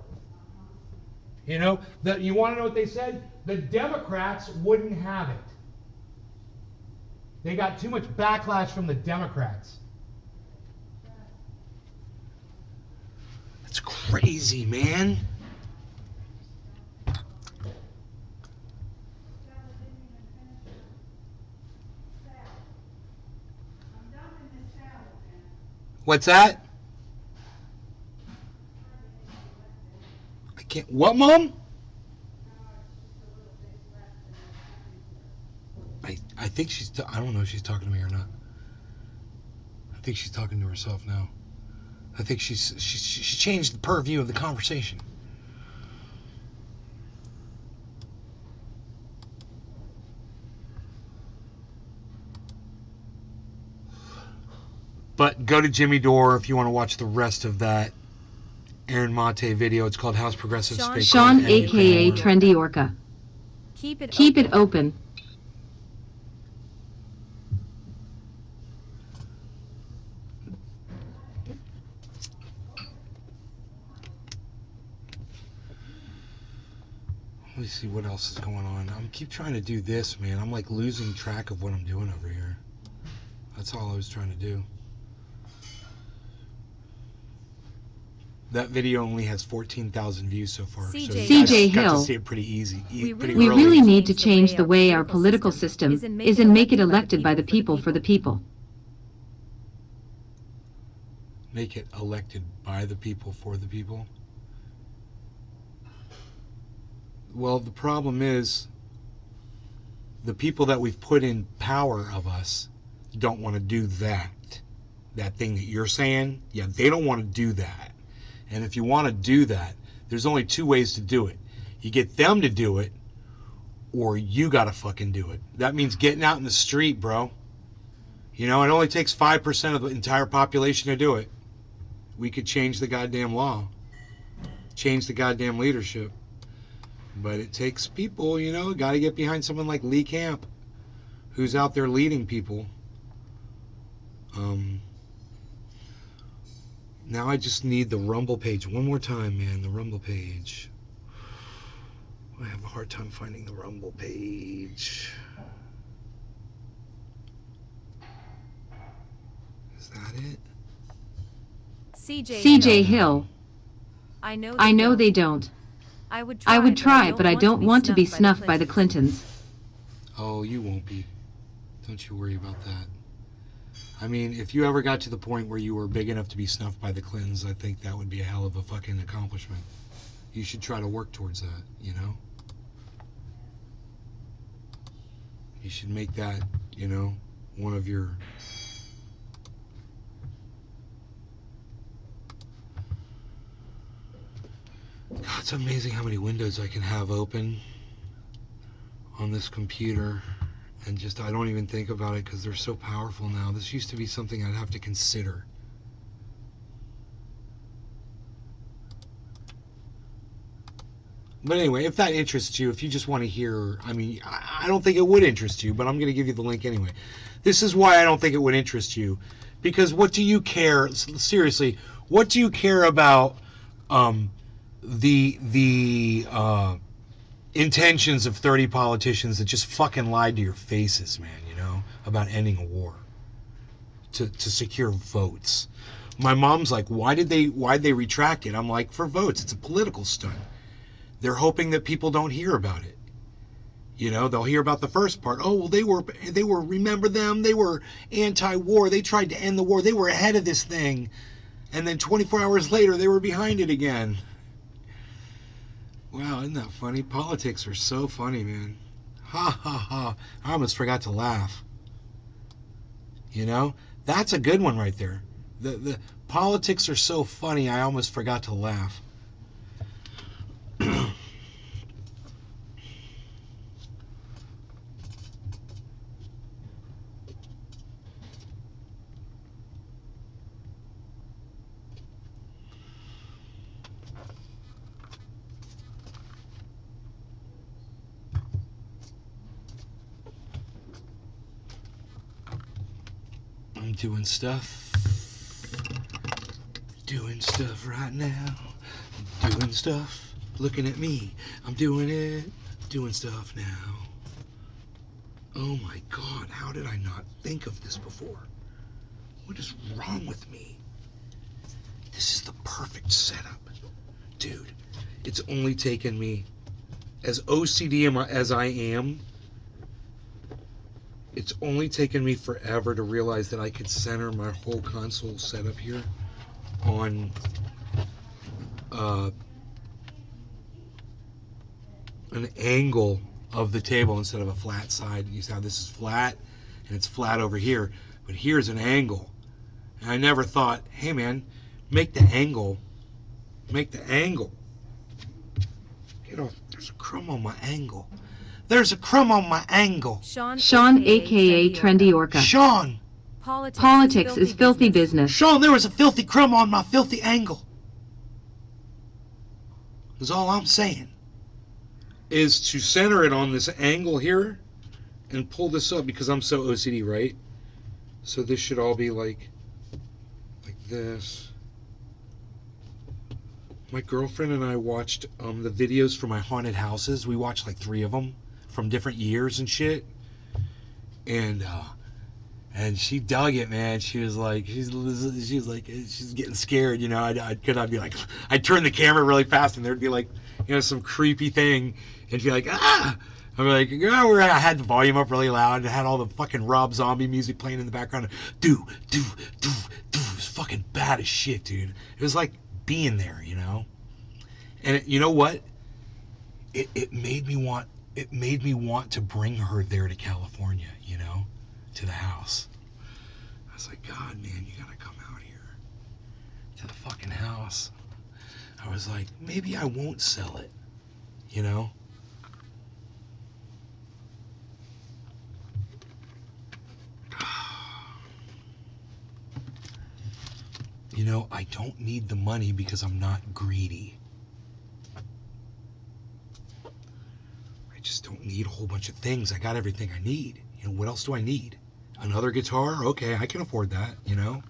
You know, you want to know what they said? The Democrats wouldn't have it. They got too much backlash from the Democrats. That's crazy, man. What's that? I can't. What, Mom? I think she's. I don't know if she's talking to me or not. I think she's talking to herself now. I think she changed the purview of the conversation. But go to Jimmy Dore if you want to watch the rest of that Aaron Mate video. It's called House Progressive Speak. Sean, a.k.a. Trendy Orca. Keep it open. Let me see what else is going on. I keep trying to do this, man. I'm like losing track of what I'm doing over here. That's all I was trying to do. That video only has 14,000 views so far. CJ Hill. Got to see it pretty easy. We really need to change the way our political system is and make it elected by the people for the people. Make it elected by the people for the people? Well, the problem is the people that we've put in power of us don't want to do that. That thing that you're saying, yeah, they don't want to do that. And if you want to do that, there's only two ways to do it. You get them to do it, or you gotta fucking do it. That means getting out in the street, bro. You know, it only takes 5% of the entire population to do it. We could change the goddamn law, change the goddamn leadership. But it takes people, you know, got to get behind someone like Lee Camp, who's out there leading people. Now I just need the Rumble page one more time, man. The Rumble page. I have a hard time finding the Rumble page. Is that it? CJ Hill. I know they don't. I would try, but I don't want to be snuffed by the Clintons. Oh, you won't be. Don't you worry about that. I mean, if you ever got to the point where you were big enough to be snuffed by the Clintons, I think that would be a hell of a fucking accomplishment. You should try to work towards that, you know? You should make that, you know, one of your... God, it's amazing how many windows I can have open on this computer, and just I don't even think about it because they're so powerful now. This used to be something I'd have to consider. But anyway, if that interests you, if you just want to hear, I mean, I don't think it would interest you, but I'm going to give you the link anyway. This is why I don't think it would interest you. Because what do you care, seriously, what do you care about the intentions of 30 politicians that just fucking lied to your faces, man, you know, about ending a war to secure votes? My mom's like, why'd they retract it? I'm like, for votes. It's a political stunt. They're hoping that people don't hear about it. You know, they'll hear about the first part. Oh, well, they were, remember them? They were anti-war. They tried to end the war. They were ahead of this thing. And then 24 hours later, they were behind it again. Wow, isn't that funny? Politics are so funny, man. Ha, ha, ha. I almost forgot to laugh. You know? That's a good one right there. The politics are so funny, I almost forgot to laugh. I'm doing stuff right now. Doing stuff. Looking at me. I'm doing it. Doing stuff now. Oh my God, how did I not think of this before? What is wrong with me? This is the perfect setup. Dude, it's only taken me, as OCD as I am, it's only taken me forever to realize that I could center my whole console setup here on an angle of the table instead of a flat side. You see how this is flat and it's flat over here, but here's an angle. And I never thought, hey man, make the angle. Get off. There's a crumb on my angle. There's a crumb on my angle. Sean, a.k.a. Trendy Orca. Sean. Politics is filthy business. Sean, there was a filthy crumb on my filthy angle. That's all I'm saying. Is to center it on this angle here and pull this up because I'm so OCD, right? So this should all be like this. My girlfriend and I watched the videos for my haunted houses. We watched like 3 of them from different years and shit. And she dug it, man. She was like, she's getting scared, you know. I'd be like, I'd turn the camera really fast, and there'd be like, you know, some creepy thing, and she'd be like, ah. I'd be like, oh, I had the volume up really loud, and I had all the fucking Rob Zombie music playing in the background. It was fucking bad as shit, dude. It was like being there, you know. And you know what? It made me want to bring her there to California, you know, to the house. I was like, God, man, you gotta come out here to the fucking house. I was like, maybe I won't sell it, you know. You know, I don't need the money because I'm not greedy. I just don't need a whole bunch of things. I got everything I need. You know, what else do I need? Another guitar? Okay, I can afford that, you know?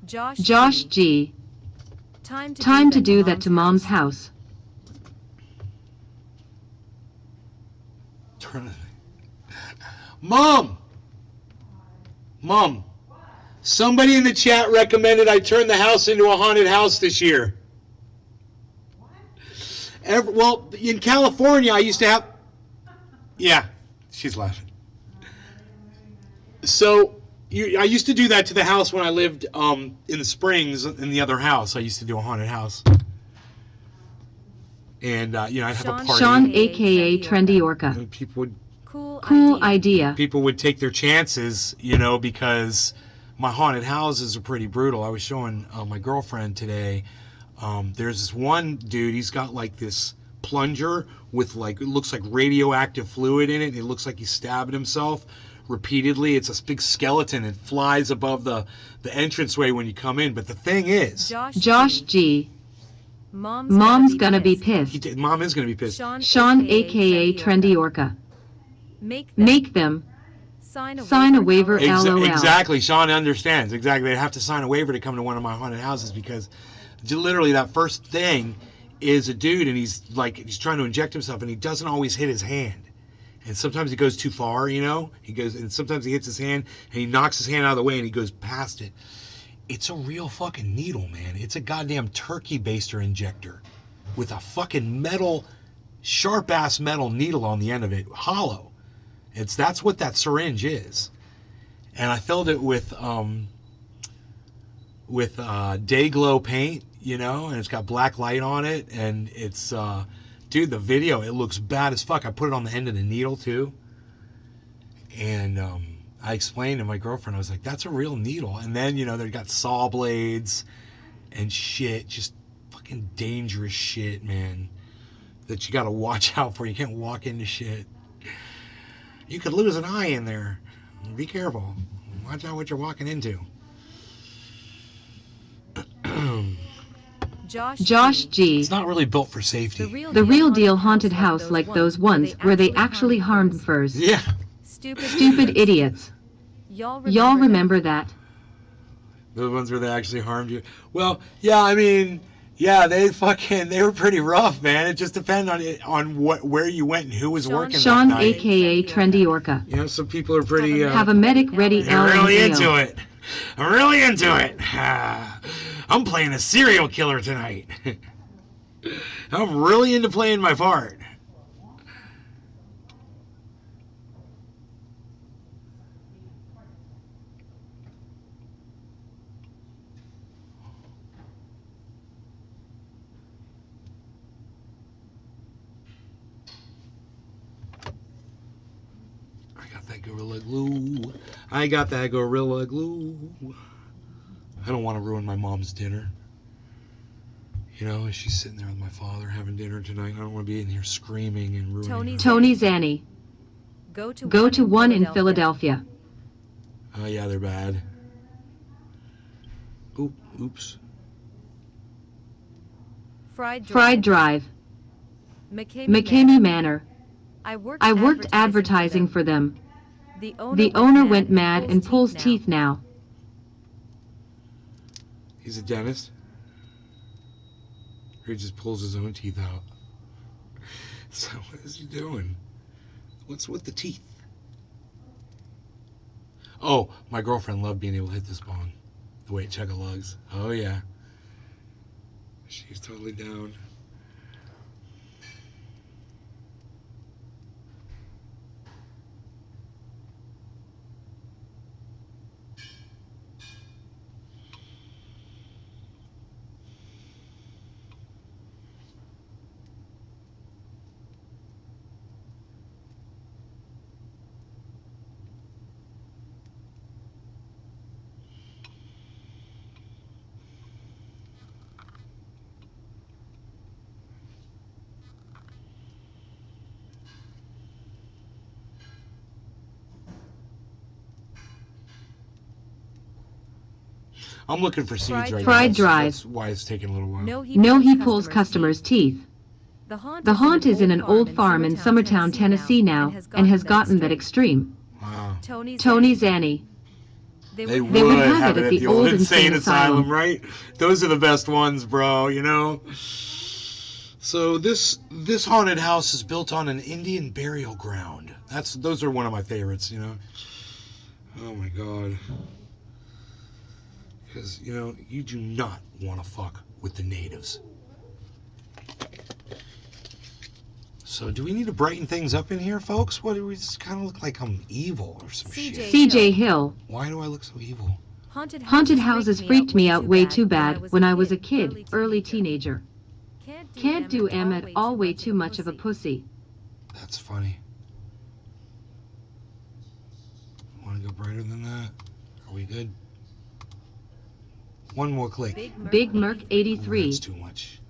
Josh G. Time to do that to Mom's house. Mom! Somebody in the chat recommended I turn the house into a haunted house this year. Well, in California, I used to have... Yeah, she's laughing. So, I used to do that to the house when I lived in the Springs in the other house. I used to do a haunted house. And, you know, I'd have a party. Sean, a.k.a. Trendy Orca. And people would... Cool idea. People would take their chances, you know, because my haunted houses are pretty brutal. I was showing my girlfriend today. There's this one dude, he's got like this plunger with like, it looks like radioactive fluid in it. And it looks like he's stabbing himself repeatedly. It's a big skeleton. It flies above the entranceway when you come in. But the thing is, Josh G. Mom's gonna be pissed. Mom is gonna be pissed. Sean, aka Trendy Orca. Make them sign a waiver, LOL. Exactly. Sean understands. Exactly. They have to sign a waiver to come to one of my haunted houses because literally that first thing is a dude and he's trying to inject himself and he doesn't always hit his hand. And sometimes he goes too far, you know? And sometimes he hits his hand and he knocks his hand out of the way and he goes past it. It's a real fucking needle, man. It's a goddamn turkey baster injector with a fucking metal, sharp-ass metal needle on the end of it, hollow. That's what that syringe is. And I filled it with day glow paint, you know, and it's got black light on it, and it's dude, the video, it looks bad as fuck. I put it on the end of the needle too, and I explained to my girlfriend, I was like, that's a real needle. And then, you know, they got saw blades and shit, just fucking dangerous shit, man, that you gotta watch out for. You can't walk into shit. You could lose an eye in there. Be careful. Watch out what you're walking into. Josh G. It's not really built for safety. The real deal haunted house like those ones where they actually harmed furs. Yeah. Stupid idiots. Y'all remember that? The ones where they actually harmed you? Well, yeah, I mean, yeah, they were pretty rough, man. It just depended on where you went and who was working Sean, that night. aka Trendy Orca. You know, some people are pretty... have a medic ready. I'm really into it. I'm really into it. I'm playing a serial killer tonight. I'm really into playing my part. I got that Gorilla Glue. I don't want to ruin my mom's dinner. You know, she's sitting there with my father having dinner tonight. I don't want to be in here screaming and ruining her. Tony Zanny. Go to one in Philadelphia. Oh, yeah, they're bad. Oops. Fried Drive. McKamey Manor. I worked advertising for them. The owner went mad and pulls teeth now. He's a dentist? Or he just pulls his own teeth out? So what is he doing? What's with the teeth? Oh, my girlfriend loved being able to hit this bong. The way it chug-a-lugs. Oh, yeah. She's totally down. I'm looking for seeds right now. Fried Drive. That's why it's taking a little while. No, he pulls customers' teeth. The haunt is in an old farm in Summertown, Tennessee now, and has gotten that extreme. Wow. Tony Zanny. They would have it at the old insane asylum, right? Those are the best ones, bro, you know? So this haunted house is built on an Indian burial ground. Those are one of my favorites, you know? Oh my God. Because, you know, you do not want to fuck with the natives. So do we need to brighten things up in here, folks? What do we just kind of look like I'm evil or some shit? CJ Hill. Why do I look so evil? Haunted houses freaked me out way too bad when I was a kid, early teenager. Can't do M at all, way too much of a pussy. That's funny. Want to go brighter than that? Are we good? One more click. Big Merc 83. That's too much.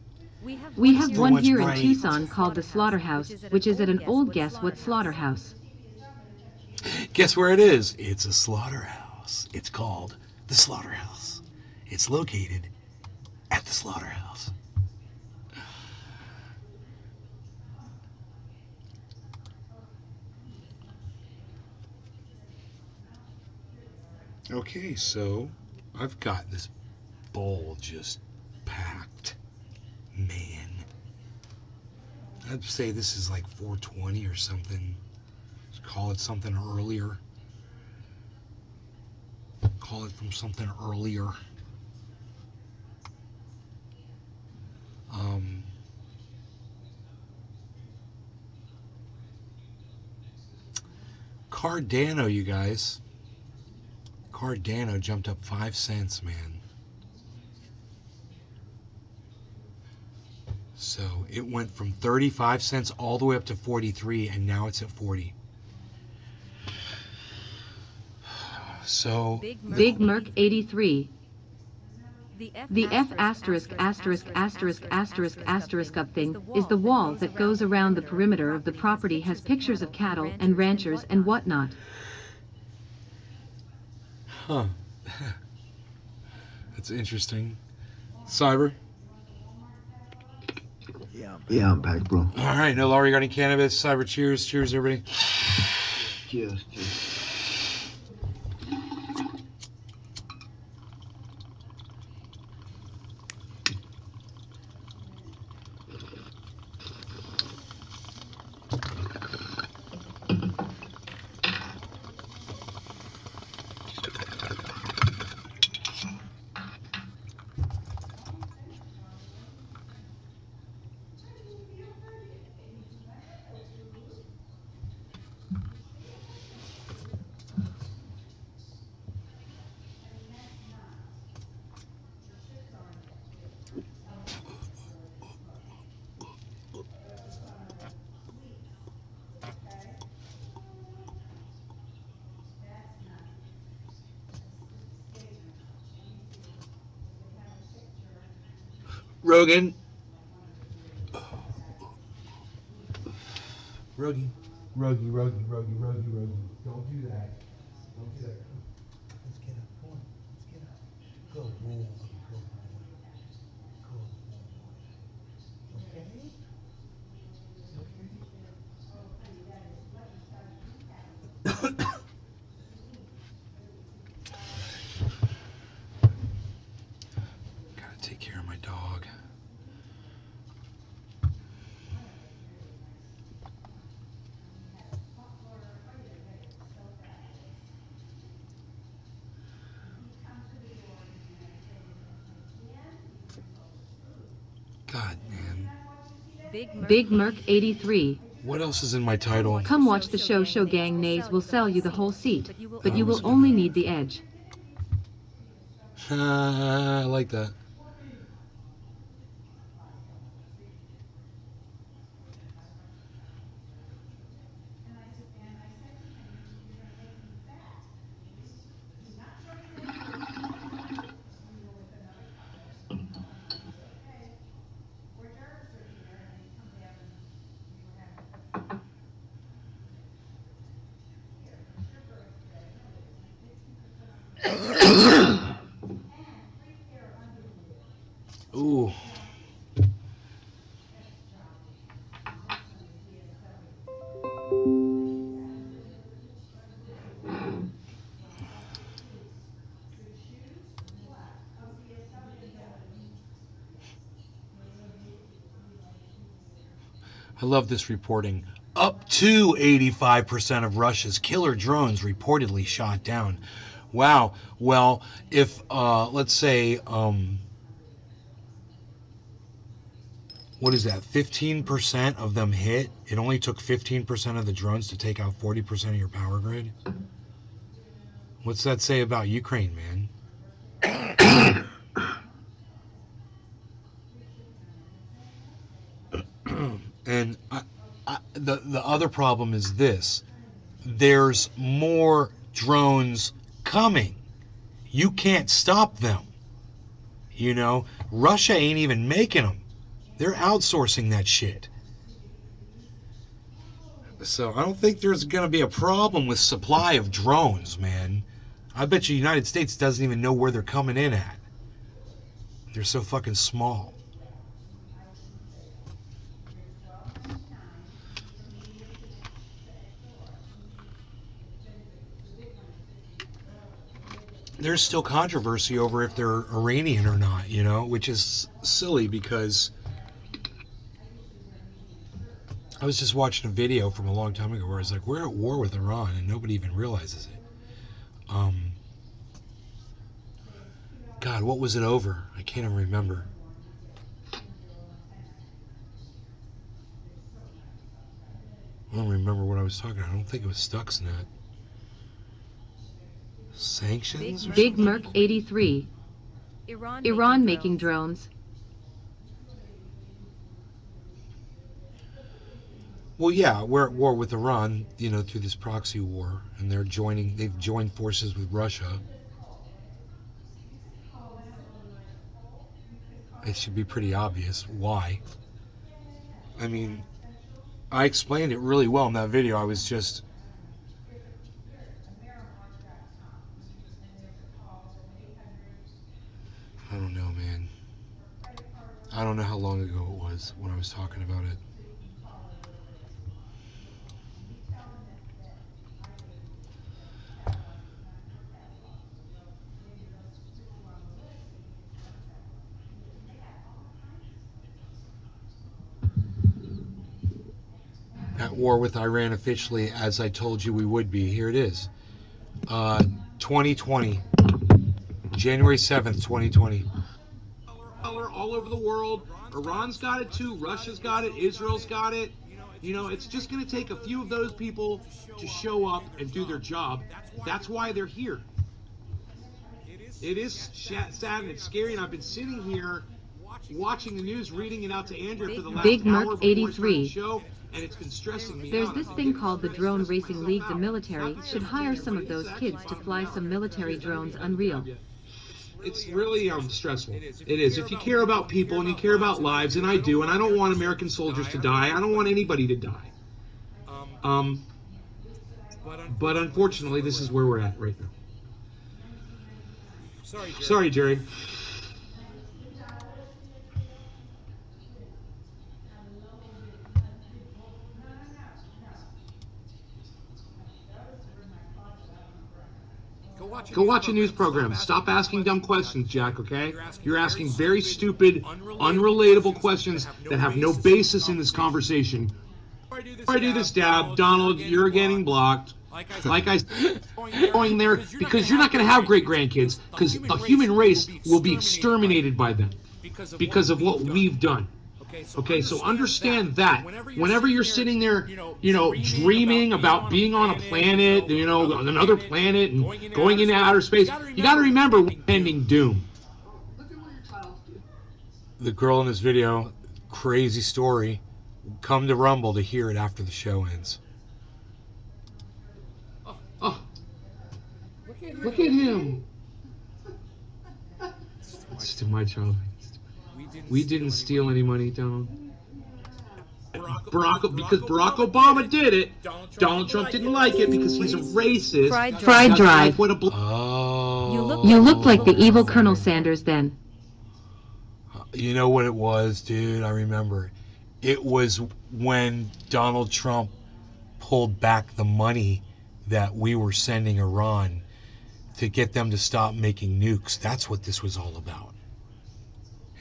We have one here in Tucson called the Slaughterhouse, which is at an old guess what slaughterhouse. Guess where it is? It's a slaughterhouse. It's called the Slaughterhouse. It's located at the Slaughterhouse. Okay, so I've got this bowl just packed. Man. I'd say this is like 420 or something. Just call it something earlier. Call it from something earlier. Um, Cardano, you guys. Cardano jumped up 5 cents, man. So it went from 35 cents all the way up to 43, and now it's at 40. So Big Merc 83. The F asterisk asterisk asterisk asterisk asterisk up thing is the wall that goes around the perimeter of the property, has pictures of cattle and ranchers and whatnot. Huh. That's interesting. Cyber? Yeah, I'm back, bro. All right, no law regarding cannabis. Cyber, cheers. Cheers, everybody. Cheers, cheers. Rogan. Rogie. Rogie, Rogie, Rogie, Rogie, Rogie. Don't do that. Don't do that. Let's get up. Come on. Let's get up. Good boy. Good boy. Good boy. Okay? Okay? Gotta take care of my dog. God, man. Big Merc 83. What else is in my title? Come watch the show gang nays will sell you the whole seat, but you will Oh, only need the edge. I like that. Ooh. I love this reporting. Up to 85% of Russia's killer drones reportedly shot down. Wow. Well, if, let's say, what is that, 15% of them hit, it only took 15% of the drones to take out 40% of your power grid? What's that say about Ukraine, man? And the other problem is this. There's more drones coming. You can't stop them. You know, Russia ain't even making them. They're outsourcing that shit. So I don't think there's going to be a problem with supply of drones, man. I bet you the United States doesn't even know where they're coming in at. They're so fucking small. there's still controversy over if they're Iranian or not, you know, which is silly because I was just watching a video from a long time ago where it's like, we're at war with Iran and nobody even realizes it. God, what was it over? I can't even remember. I don't remember what I was talking about. I don't think it was Stuxnet. Sanctions? Big Merc 83. Iran making drones. Well, yeah, we're at war with Iran, you know, through this proxy war, and they've joined forces with Russia. It should be pretty obvious why. I mean, I explained it really well in that video. I was just... I don't know, man. I don't know how long ago it was when I was talking about it. At war with Iran officially, as I told you we would be. Here it is. 2020. January 7th, 2020. All over the world. Iran's got it too. Russia's got it. Israel's got it. You know, it's just going to take a few of those people to show up and do their job. That's why they're here. It is sad and it's scary, and I've been sitting here watching the news, reading it out to Andrea for the last Big hour Merc before 83. the show, and it's been stressing me There's out. this thing called the Drone Racing League. The military should hire some of those kids to fly some military drones. Unreal. It's really stressful. It is. If you care about people and you care about lives, and I do, and I don't want American soldiers to die. I don't want anybody to die. But unfortunately, this is where we're at right now. Sorry, Jerry. Go watch a news program. Stop asking dumb questions, Jack, okay? You're asking very stupid, unrelatable questions that have no basis in this conversation. Before I do this, Dab, Donald, you're getting blocked. Like I said, going there because you're not going to have great-grandkids because the human race will be exterminated by them because of what we've done. Okay, so understand that. Whenever you're sitting there, you know, dreaming about being on a planet, you know, on another planet and going into outer space, you got to remember pending doom. The girl in this video, crazy story. Come to Rumble to hear it after the show ends. Oh, look at him. It's too much, Charlie. We didn't steal any money, Donald. Because Barack Obama did it. Donald Trump didn't like it because he's a racist. Fried drive. Oh. You look like the evil Colonel Sanders then. You know what it was, dude? I remember. It was when Donald Trump pulled back the money that we were sending Iran to get them to stop making nukes. That's what this was all about.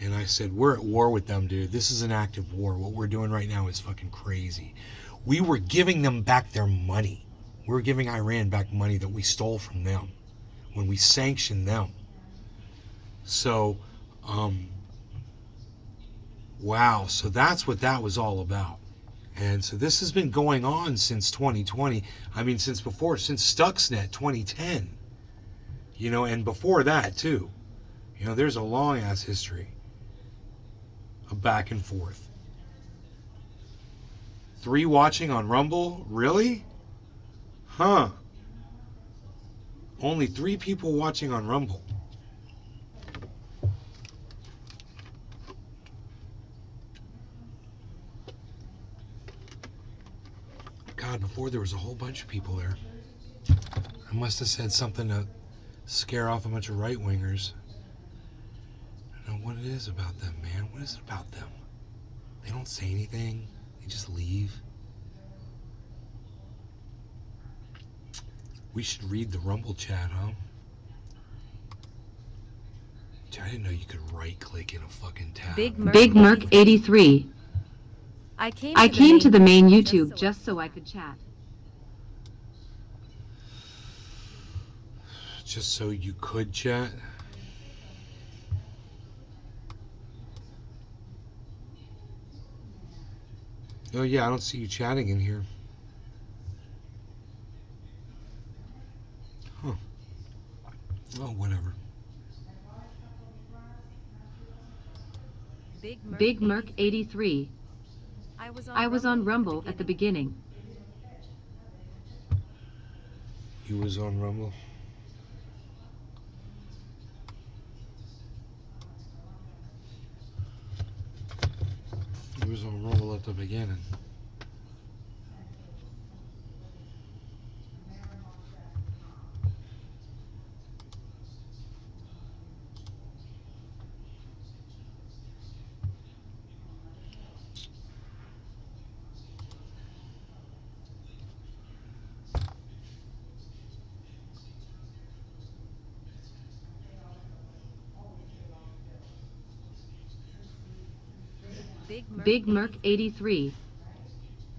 And I said, we're at war with them, dude. This is an active war. What we're doing right now is fucking crazy. We were giving them back their money. We were giving Iran back money that we stole from them when we sanctioned them. So, wow. So that's what that was all about. And so this has been going on since 2020. I mean, since Stuxnet 2010. You know, and before that, too. You know, there's a long-ass history of back and forth. 3 watching on Rumble? Really? Huh. Only 3 people watching on Rumble. God, before there was a whole bunch of people there. I must have said something to scare off a bunch of right-wingers. I don't know what it is about them, man. What is it about them? They don't say anything. They just leave. We should read the Rumble chat, huh? Dude, I didn't know you could right-click in a fucking tab. Big Merc 83. I came to the main YouTube just so I could chat. Just so you could chat? Oh yeah, I don't see you chatting in here. Huh. Oh, whatever. Big Merc 83. I was on Rumble at the beginning. He was on Rumble. He was on Rumble at the beginning. Big Merc 83.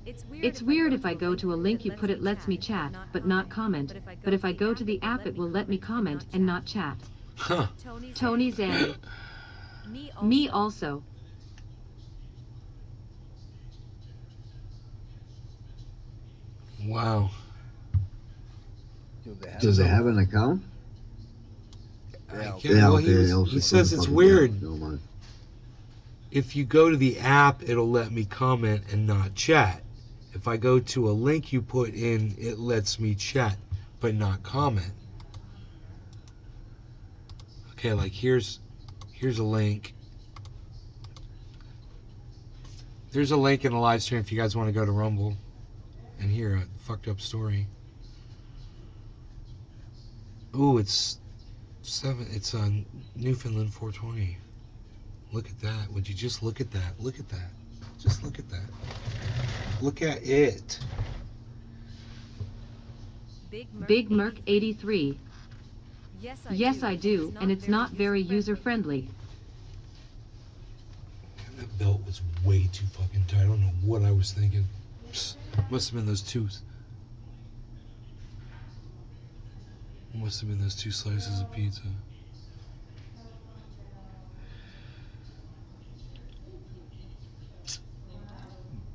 It's weird if I go to a link you put it lets me chat, but not comment. But if I go to the app it will let me comment and not chat. Huh. Tony Zanny. Me also. Wow. Do they have an account? Well, he says it's weird. No mind. If you go to the app, it'll let me comment and not chat. If I go to a link you put in, it lets me chat, but not comment. Okay, like here's a link. There's a link in the live stream if you guys want to go to Rumble and hear a fucked up story. Ooh, it's on Newfoundland 420. Look at that. Would you just look at that? Look at that. Just look at that. Look at it. Big Merc 83. Yes, I do, and it's not very user-friendly. That belt was way too fucking tight. I don't know what I was thinking. Must have been those two. Must have been those 2 slices of pizza.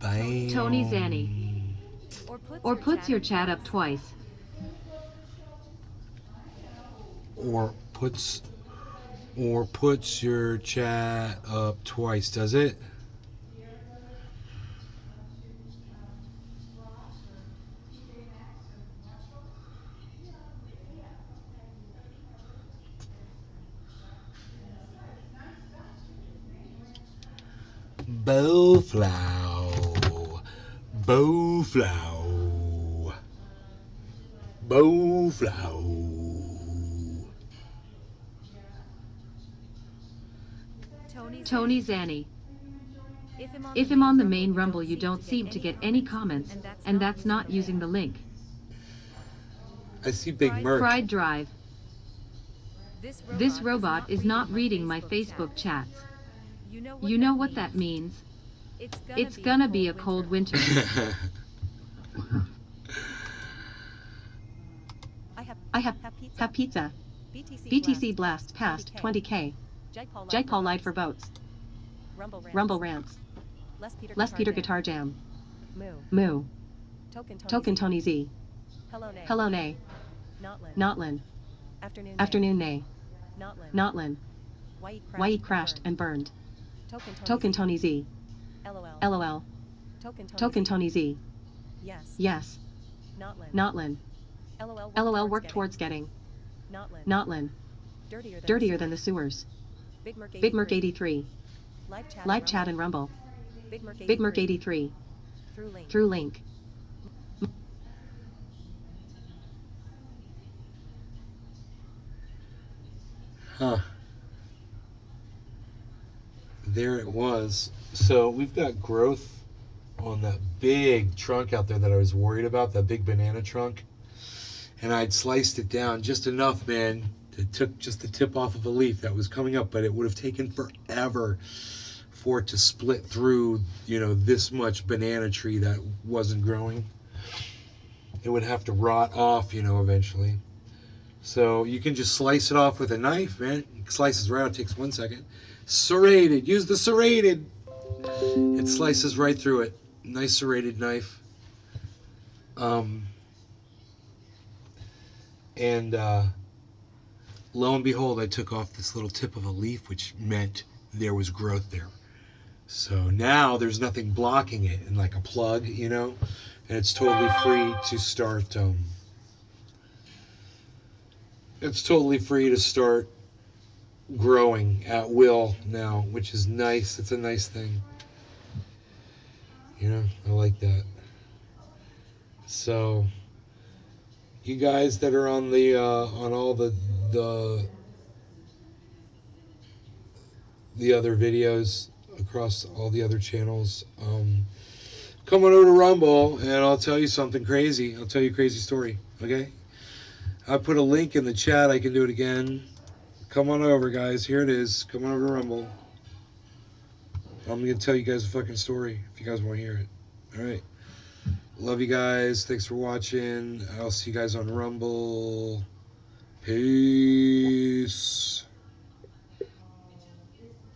Bam. Tony Zanny. Or puts your chat up twice. Or puts your chat up twice, does it? Bowflow. Bowflow. Bowflow. Tony Zanny. If I'm on the main Rumble you don't seem to get any comments, and that's not using the link. I see Big Merc. Fried Drive. This robot is not reading my Facebook chats. You know what that means? It's gonna be a cold winter. I have pizza. BTC Blast past 20K. Jayapal lied for votes. Rumble rants. Les Peter Guitar Jam. Moo. Token Tony Z. Hello Nay. Notlin. Afternoon Nay. Notlin. Why he crashed and burned. Token Tony Z. LOL. Token Tony Z. Yes. Notlin. LOL work towards getting. Notlin. Dirtier than the sewers. Big Merc 83. Live chat and Rumble. Big Merc 83. Through link. Huh. There it was. So we've got growth on that big trunk out there that I was worried about, that big banana trunk. And I'd sliced it down just enough, man, It took just the tip off of a leaf that was coming up, but it would have taken forever for it to split through, you know, this much banana tree that wasn't growing. It would have to rot off, you know, eventually. So you can just slice it off with a knife, man. Slices right out, takes 1 second. Serrated, use the serrated. It slices right through it. Nice serrated knife. Lo and behold, I took off this little tip of a leaf, which meant there was growth there. So now there's nothing blocking it, and like a plug, you know, and it's totally free to start. It's totally free to start growing at will now, which is nice. It's a nice thing. You know, I like that. So, you guys that are on the on all the other videos across all the other channels, come on over to Rumble and I'll tell you something crazy. I'll tell you a crazy story. Okay? I put a link in the chat. I can do it again. Come on over, guys. Here it is. Come on over to Rumble. I'm going to tell you guys a fucking story if you guys want to hear it. All right. Love you guys. Thanks for watching. I'll see you guys on Rumble. Peace.